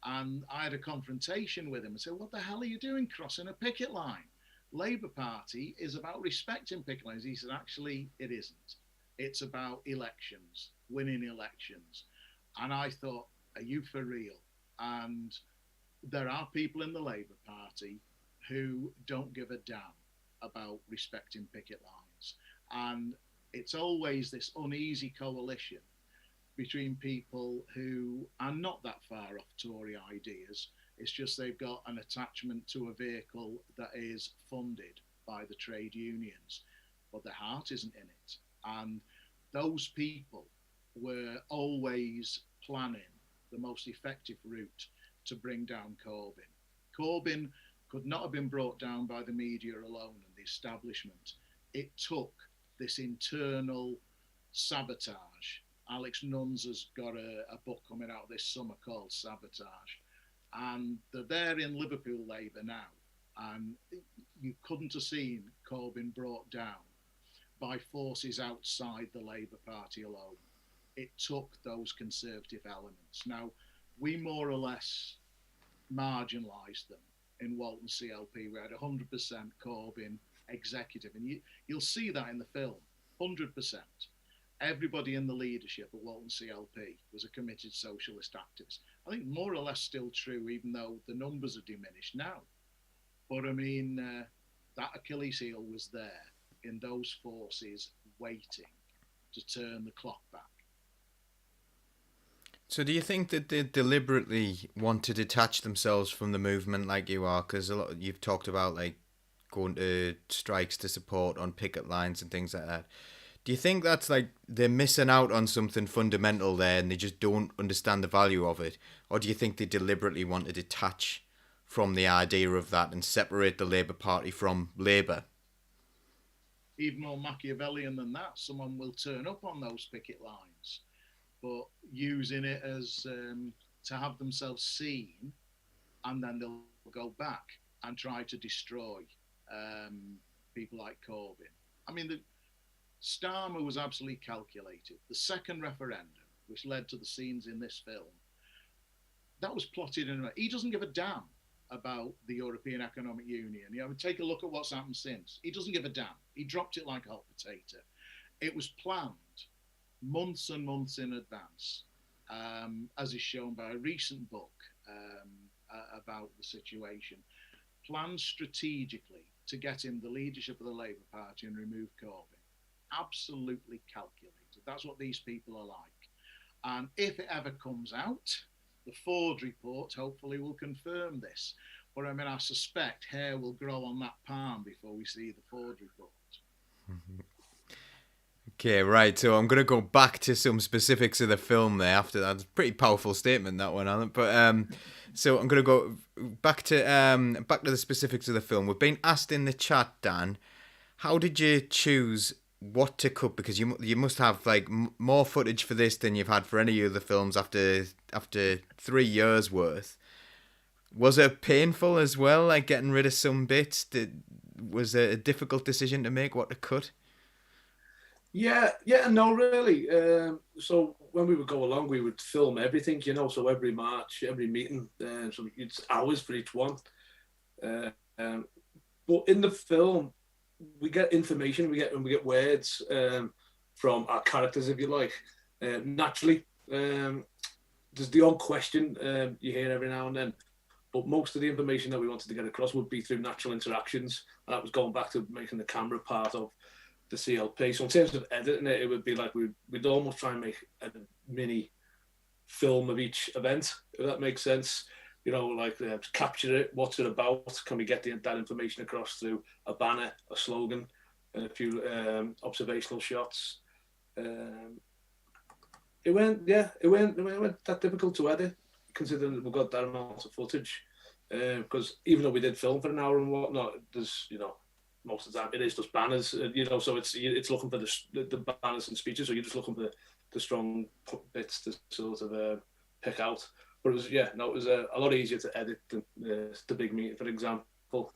And I had a confrontation with him and said, what the hell are you doing crossing a picket line? Labour Party is about respecting picket lines. He said, actually, it isn't. It's about elections, winning elections. And I thought, are you for real? And there are people in the Labour Party who don't give a damn about respecting picket lines. And it's always this uneasy coalition between people who are not that far off Tory ideas. It's just they've got an attachment to a vehicle that is funded by the trade unions, but their heart isn't in it. And those people were always planning the most effective route to bring down Corbyn. Corbyn could not have been brought down by the media alone and the establishment. It took this internal sabotage. Alex Nuns has got a book coming out this summer called Sabotage. And they're there in Liverpool Labour now. And you couldn't have seen Corbyn brought down by forces outside the Labour Party alone. It took those conservative elements. Now, we more or less marginalised them in Walton CLP. We had 100% Corbyn executive. And you'll see that in the film, 100%. Everybody in the leadership at Walton CLP was a committed socialist activist. I think more or less still true, even though the numbers are diminished now. But I mean, that Achilles heel was there in those forces waiting to turn the clock back. So do you think that they deliberately want to detach themselves from the movement like you are? Because a lot you've talked about like going to strikes to support on picket lines and things like that. Do you think that's like they're missing out on something fundamental there and they just don't understand the value of it? Or do you think they deliberately want to detach from the idea of that and separate the Labour Party from Labour? Even more Machiavellian than that, someone will turn up on those picket lines, but using it as to have themselves seen, and then they'll go back and try to destroy people like Corbyn. I mean, Starmer was absolutely calculated. The second referendum, which led to the scenes in this film, that was plotted in a way. He doesn't give a damn about the European Economic Union. You know, take a look at what's happened since. He doesn't give a damn. He dropped it like a hot potato. It was planned months and months in advance, as is shown by a recent book about the situation. Planned strategically to get him the leadership of the Labour Party and remove Corbyn. Absolutely calculated. That's what these people are like. And if it ever comes out, the Ford report hopefully will confirm this. But I mean, I suspect hair will grow on that palm before we see the Ford report. Okay, right. So I'm going to go back to some specifics of the film there after that. It's a pretty powerful statement, that one, Alan. But so I'm going to go back to the specifics of the film. We've been asked in the chat, Dan, how did you choose what to cut? Because you must have like more footage for this than you've had for any other films after 3 years worth. Was it painful as well, like getting rid of some bits? Was it a difficult decision to make what to cut? Yeah, no, really. So when we would go along, we would film everything, you know. So every march, every meeting, so it's hours for each one. But in the film, we get information, we get words from our characters, if you like. Naturally, there's the odd question you hear every now and then, but most of the information that we wanted to get across would be through natural interactions, and that was going back to making the camera part of the CLP. So in terms of editing it, it would be like we'd almost try and make a mini film of each event, if that makes sense. You know, like capture it, what's it about? Can we get that information across through a banner, a slogan, and a few observational shots? It went that difficult to edit, considering that we've got that amount of footage. Because even though we did film for an hour and whatnot, there's, you know, most of the time it is just banners, you know, so it's looking for the banners and speeches, so you're just looking for the strong bits to sort of pick out. But it was a lot easier to edit than the big meeting, for example.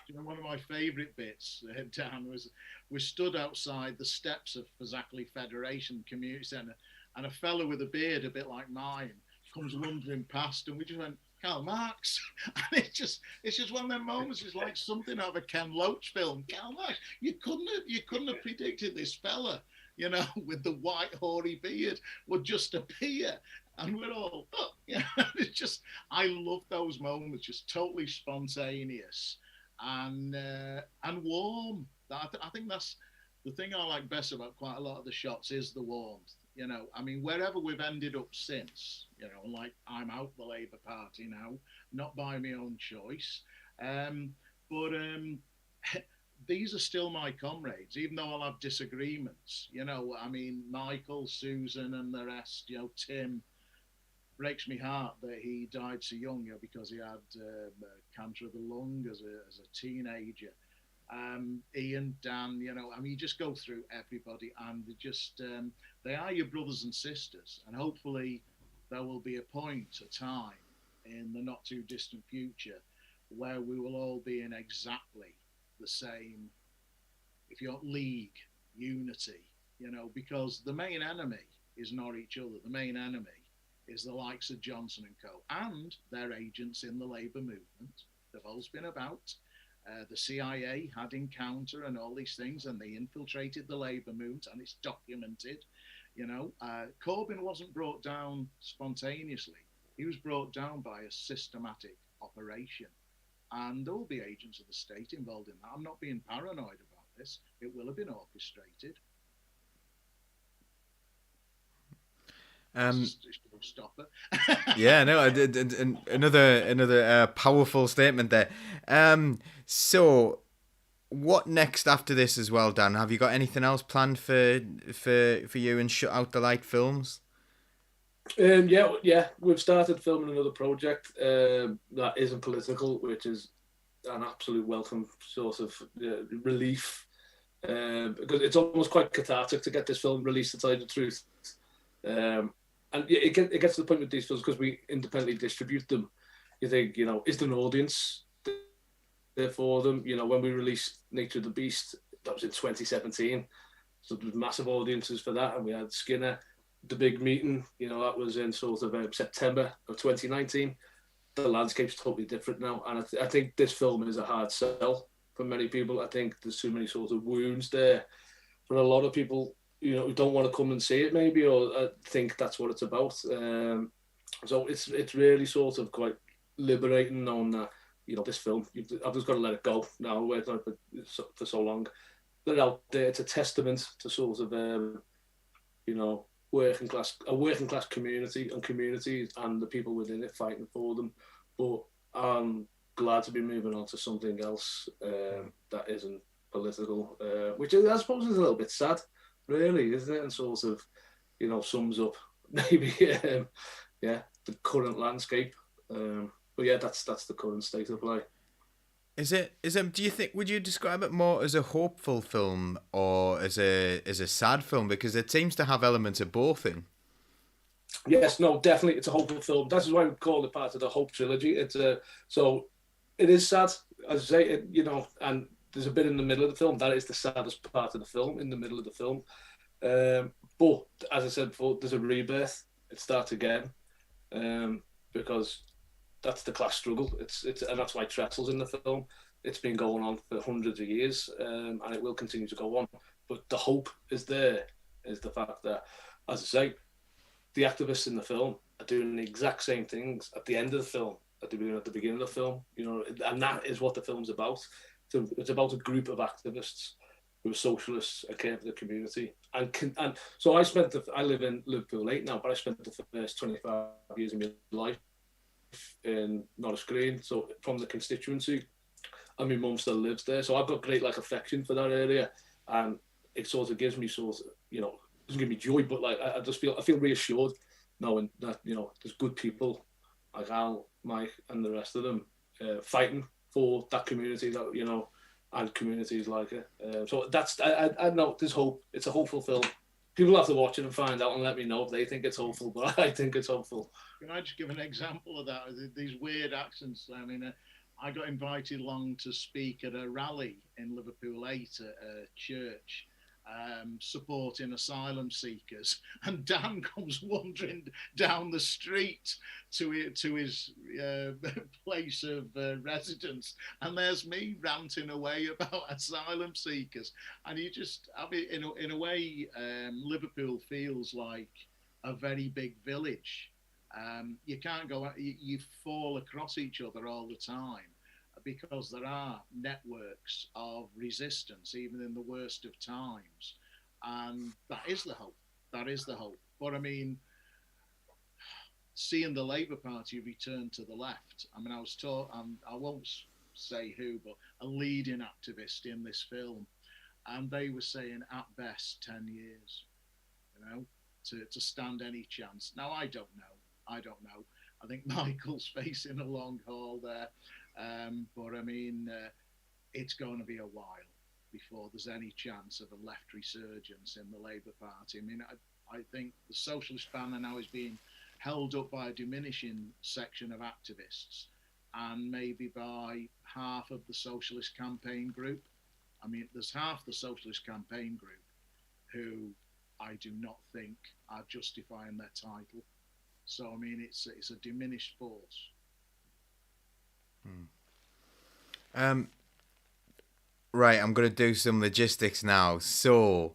You know, one of my favourite bits, Dan, was we stood outside the steps of Fazakerley Federation Community Centre, and a fella with a beard a bit like mine comes wandering past, and we just went, Karl Marx. And it's just one of them moments. It's like something out of a Ken Loach film. Karl Marx. You couldn't have predicted this fella, you know, with the white hoary beard would just appear, and we're all, oh, yeah. It's just, I love those moments, just totally spontaneous and warm. I think that's the thing I like best about quite a lot of the shots is the warmth. You know, I mean, wherever we've ended up since, you know, like I'm out the Labour Party now, not by my own choice. But these are still my comrades, even though I'll have disagreements. You know, I mean, Michael, Susan, and the rest, you know, Tim, breaks my heart that he died so young, you know, because he had cancer of the lung as a teenager. Ian, Dan, you know, I mean, you just go through everybody, and they are your brothers and sisters, and hopefully there will be a point, a time in the not too distant future where we will all be in exactly the same, if you want, league, unity, you know, because the main enemy is not each other. The main enemy is the likes of Johnson and Co. and their agents in the Labour movement. They've always been about. The CIA had encounter and all these things, and they infiltrated the Labour movement, and it's documented. You know, Corbyn wasn't brought down spontaneously. He was brought down by a systematic operation, and there will be agents of the state involved in that. I'm not being paranoid about this. It will have been orchestrated. Stopper. Yeah, no, another powerful statement there. So, what next after this as well, Dan? Have you got anything else planned for you and Shut Out the Light Films? Yeah, we've started filming another project that isn't political, which is an absolute welcome source of relief, because it's almost quite cathartic to get this film released, to tell you the truth. And it gets to the point with these films, because we independently distribute them. You think, you know, is there an audience there for them? You know, when we released Nature of the Beast, that was in 2017. So there was massive audiences for that. And we had Skinner, The Big Meeting, you know, that was in sort of September of 2019. The landscape's totally different now. And I think this film is a hard sell for many people. I think there's too many sort of wounds there for a lot of people, you know, who don't want to come and see it maybe, or think that's what it's about. So it's really sort of quite liberating knowing that, you know, this film, I've just got to let it go now. Worked on it for so long. They're out there. It's a testament to sort of, you know, a working class community and communities and the people within it fighting for them. But I'm glad to be moving on to something else that isn't political, which I suppose is a little bit sad, really, isn't it? And sort of, you know, sums up maybe the current landscape. But yeah, that's the current state of play. Is it? Do you think? Would you describe it more as a hopeful film or as a sad film? Because it seems to have elements of both in. Yes, no, definitely, it's a hopeful film. That's why we call it part of the Hope trilogy. It's so it is sad, as I say, you know, and there's a bit in the middle of the film that is the saddest part of the film, in the middle of the film. But as I said before, there's a rebirth. It starts again, because that's the class struggle. It's and that's why Tressel's in the film. It's been going on for hundreds of years, and it will continue to go on. But the hope is there, is the fact that, as I say, the activists in the film are doing the exact same things at the end of the film, at the beginning of the film, you know, and that is what the film's about. So it's about a group of activists who are socialists and care for the community. And so I live in Liverpool 8 now, but I spent the first 25 years of my life in Norris Green, so from the constituency, and my mum still lives there, so I've got great affection for that area, and it sort of gives me you know, doesn't give me joy, but I just feel reassured knowing that, you know, there's good people like Al, Mike, and the rest of them fighting for that community, that, you know, and communities like it. So that's I know there's hope. It's a hopeful film. People have to watch it and find out and let me know if they think it's hopeful, but I think it's hopeful. Can I just give an example of that? These weird accents. I mean, I got invited along to speak at a rally in Liverpool 8 at a church, supporting asylum seekers. And Dan comes wandering down the street to his place of residence, and there's me ranting away about asylum seekers. And you just, I mean, in a way, Liverpool feels like a very big village. You can't go, you fall across each other all the time, because there are networks of resistance, even in the worst of times. And that is the hope. That is the hope. But I mean, seeing the Labour Party return to the left, I mean, I was taught, I won't say who, but a leading activist in this film, and they were saying at best 10 years, you know, to stand any chance. Now, I don't know. I think Michael's facing a long haul there. But I mean, it's going to be a while before there's any chance of a left resurgence in the Labour Party. I mean, I think the Socialist banner now is being held up by a diminishing section of activists, and maybe by half of the Socialist campaign group. I mean, there's half the Socialist campaign group who I do not think are justifying their title. So, I mean, it's a diminished force. Right, I'm going to do some logistics now. So,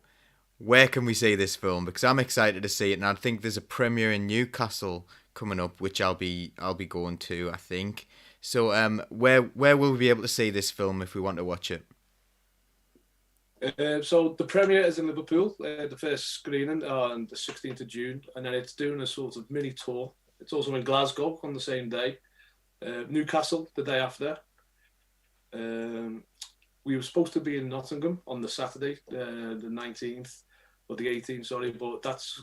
where can we see this film? Because I'm excited to see it, and I think there's a premiere in Newcastle coming up, which I'll be going to, I think. So, where will we be able to see this film if we want to watch it? So the premiere is in Liverpool, the first screening on the 16th of June, and then it's doing a sort of mini tour. It's also in Glasgow on the same day, Newcastle the day after. We were supposed to be in Nottingham on the Saturday, the 19th, or the 18th, sorry, but that's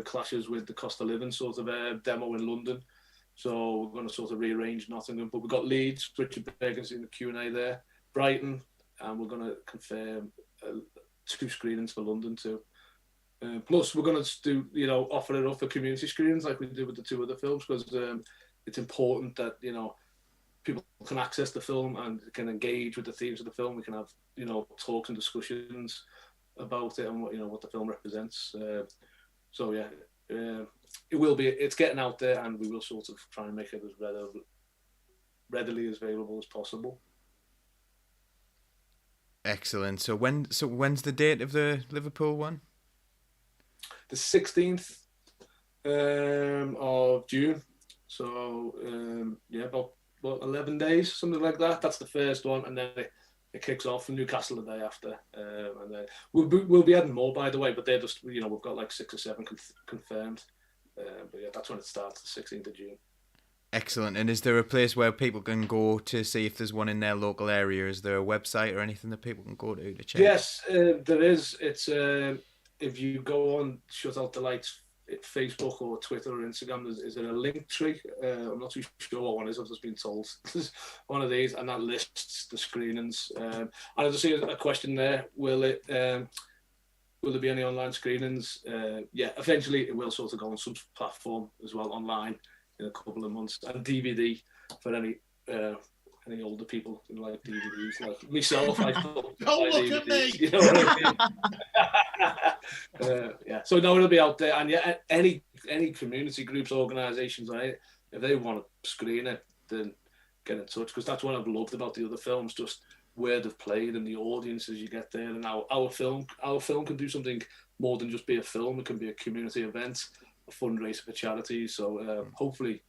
clashes with the cost of living sort of demo in London. So we're going to sort of rearrange Nottingham. But we've got Leeds, Richard Bergen's in the Q&A there, Brighton, and we're going to confirm 2 screenings for London too. Plus, we're going to do, offer it up for community screenings like we did with the 2 other films, because it's important that, people can access the film and can engage with the themes of the film. We can have, talks and discussions about it and what the film represents. So yeah, it will be. It's getting out there, and we will sort of try and make it as readily available as possible. Excellent. So when's the date of the Liverpool one? The 16th of June. So about 11 days, something like that. That's the first one, and then it kicks off in Newcastle the day after. And then we'll be adding more, by the way, but they're just we've got like 6 or 7 confirmed. But yeah, that's when it starts, the 16th of June. Excellent. And is there a place where people can go to see if there's one in their local area? Is there a website or anything that people can go to check? Yes, there is. It's if you go on Shut Out the Lights Facebook or Twitter or Instagram, is there a link tree? I'm not too sure what one is. I've just been told one of these, and that lists the screenings. And I just see a question there. Will there be any online screenings? Yeah, eventually it will sort of go on some platform as well online in a couple of months, and DVD for any older people who like DVDs, like myself. I don't look DVDs, at me. You know what I mean? Yeah. So no, it'll be out there, and yeah, any community groups, organisations, right? If they want to screen it, then get in touch, because that's what I've loved about the other films, just where they've played and the audiences you get there. And our film can do something more than just be a film. It can be a community event, a fundraiser for charity. So hopefully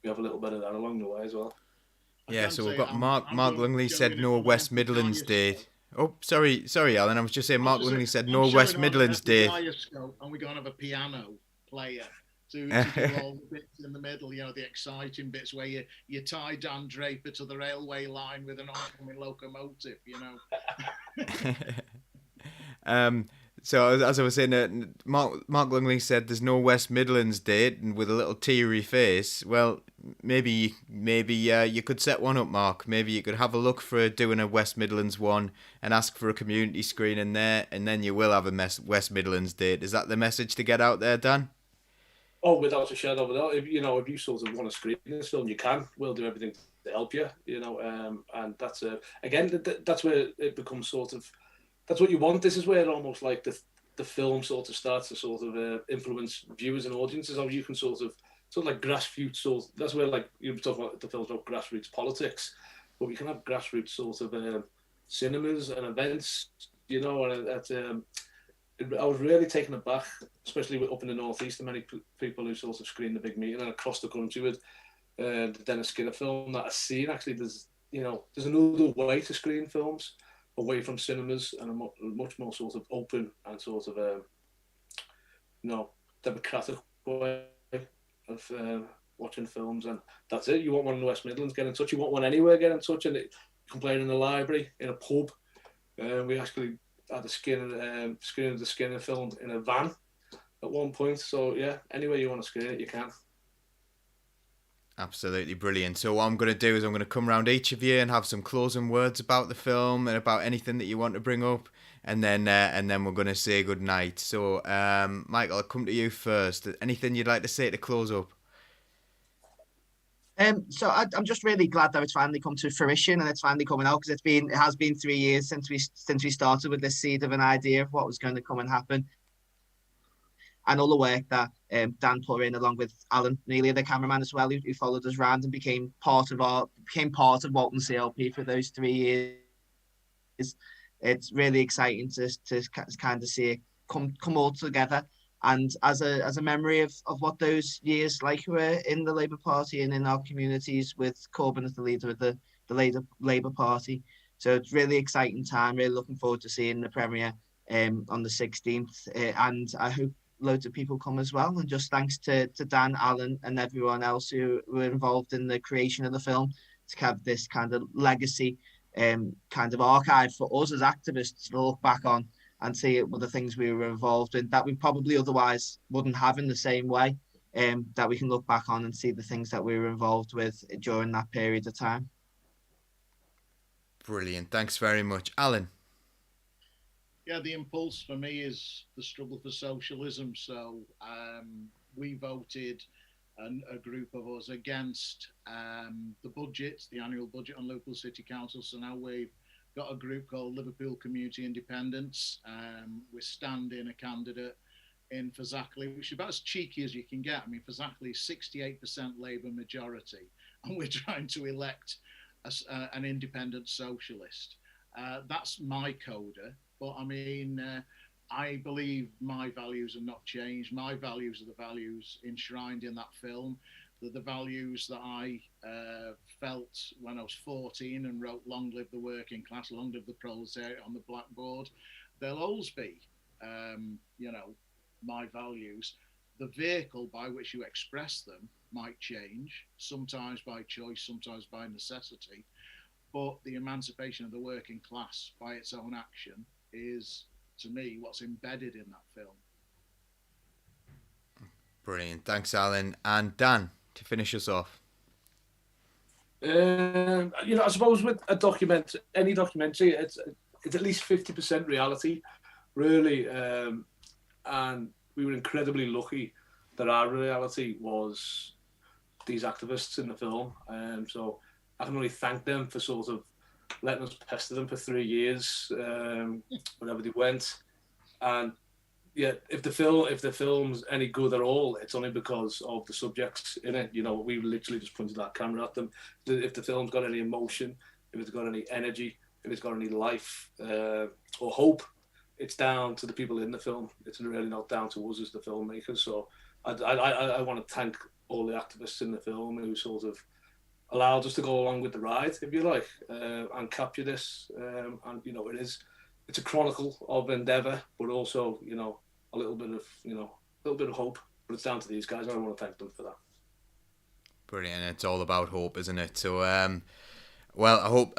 we have a little bit of that along the way as well. Yeah, so we've got Mark Lungley said no West Midlands date. Oh, sorry, Alan. I was just saying Mark Lungley said no West Midlands date. And we're going to have a piano player to do all the bits in the middle, the exciting bits where you tie Dan Draper to the railway line with an oncoming locomotive, So as I was saying, Mark Lungley said there's no West Midlands date, and with a little teary face. Well, maybe you could set one up, Mark. Maybe you could have a look for doing a West Midlands one and ask for a community screening there, and then you will have a West Midlands date. Is that the message to get out there, Dan? Oh, without a shadow of a doubt. If you sort of want to screen this film, you can. We'll do everything help you, and that's again that's where it becomes sort of, that's what you want. This is where almost like the film sort of starts to sort of influence viewers and audiences. How you can sort of like grassroots sort. That's where like you talk about the films about grassroots politics, but we can have grassroots sort of cinemas and events, and that's. I was really taken aback, especially up in the northeast, the many people who sort of screened the big meeting, and across the country with the Dennis Skinner film that I've seen. Actually, there's another way to screen films away from cinemas, and a much more sort of open and sort of democratic way of watching films. And that's it. You want one in the West Midlands, get in touch. You want one anywhere, get in touch. And you can play it in the library, in a pub. We actually had a screening of the Skinner film in a van at one point. So yeah, anywhere you want to screen it, you can. Absolutely brilliant. So what I'm going to do is I'm going to come around each of you and have some closing words about the film and about anything that you want to bring up, and then we're going to say good night. So Michael, I'll come to you first. Anything you'd like to say to close up? So I'm just really glad that it's finally come to fruition and it's finally coming out, because it has been 3 years since we started with this seed of an idea of what was going to come and happen. And all the work that Dan put in, along with Alan Neely, the cameraman as well, who followed us around and became part of Walton CLP for those 3 years. It's really exciting to kind of see it come all together. And as a memory of what those years like were in the Labour Party and in our communities, with Corbyn as the leader of the Labour Party. So it's really exciting time. Really looking forward to seeing the premiere on the 16th. And I hope loads of people come as well. And just thanks to Dan, Alan, and everyone else who were involved in the creation of the film, to have this kind of legacy, kind of archive for us as activists to look back on and see what the things we were involved in that we probably otherwise wouldn't have in the same way, that we can look back on and see the things that we were involved with during that period of time. Brilliant. Thanks very much. Alan? Yeah, the impulse for me is the struggle for socialism. So we voted, a group of us, against the budget, the annual budget on local city councils. So now we've got a group called Liverpool Community Independence. We're standing a candidate in Fazakerley, which is about as cheeky as you can get. I mean, Fazakerley is 68% Labour majority, and we're trying to elect an independent socialist. That's my coda, but I mean, I believe my values have not changed. My values are the values enshrined in that film. They're the values that I felt when I was 14 and wrote "Long live the working class, long live the proletariat" on the blackboard. They'll always be, my values. The vehicle by which you express them might change, sometimes by choice, sometimes by necessity, but the emancipation of the working class by its own action is, to me, what's embedded in that film. Brilliant. Thanks, Alan. And Dan, to finish us off. I suppose with any documentary, it's at least 50% reality, really. And we were incredibly lucky that our reality was these activists in the film. So I can only thank them for sort of letting us pester them for 3 years, wherever they went. And yeah, if the film's any good at all, it's only because of the subjects in it. We literally just pointed that camera at them. If the film's got any emotion, if it's got any energy, if it's got any life or hope, it's down to the people in the film. It's really not down to us as the filmmakers. So I want to thank all the activists in the film who sort of allowed us to go along with the ride, if you like, and capture this. And it's a chronicle of endeavour, but also a little bit of hope. But it's down to these guys, and I want to thank them for that. Brilliant. It's all about hope, isn't it? So, well, I hope,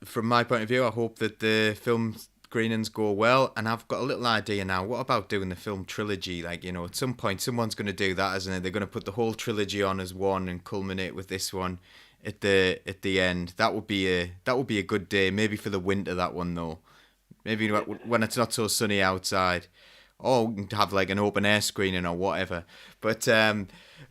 from my point of view, I hope that the film screenings go well. And I've got a little idea now. What about doing the film trilogy? Like, at some point, someone's going to do that, isn't it? They're going to put the whole trilogy on as one and culminate with this one at the end. That would be a good day. Maybe for the winter, that one though. Maybe when it's not so sunny outside. or have like an open air screening or whatever. But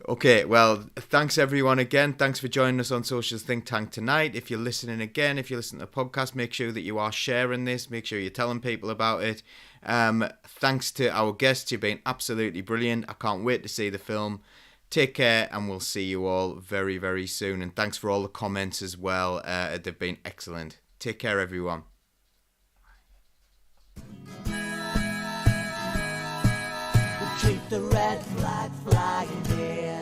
okay, well, thanks everyone again. Thanks for joining us on Socialist Think Tank tonight. If you're listening again, if you're listening to the podcast, make sure that you are sharing this. Make sure you're telling people about it. Thanks to our guests. You've been absolutely brilliant. I can't wait to see the film. Take care, and we'll see you all very, very soon. And thanks for all the comments as well. They've been excellent. Take care, everyone. Keep the red flag flying here.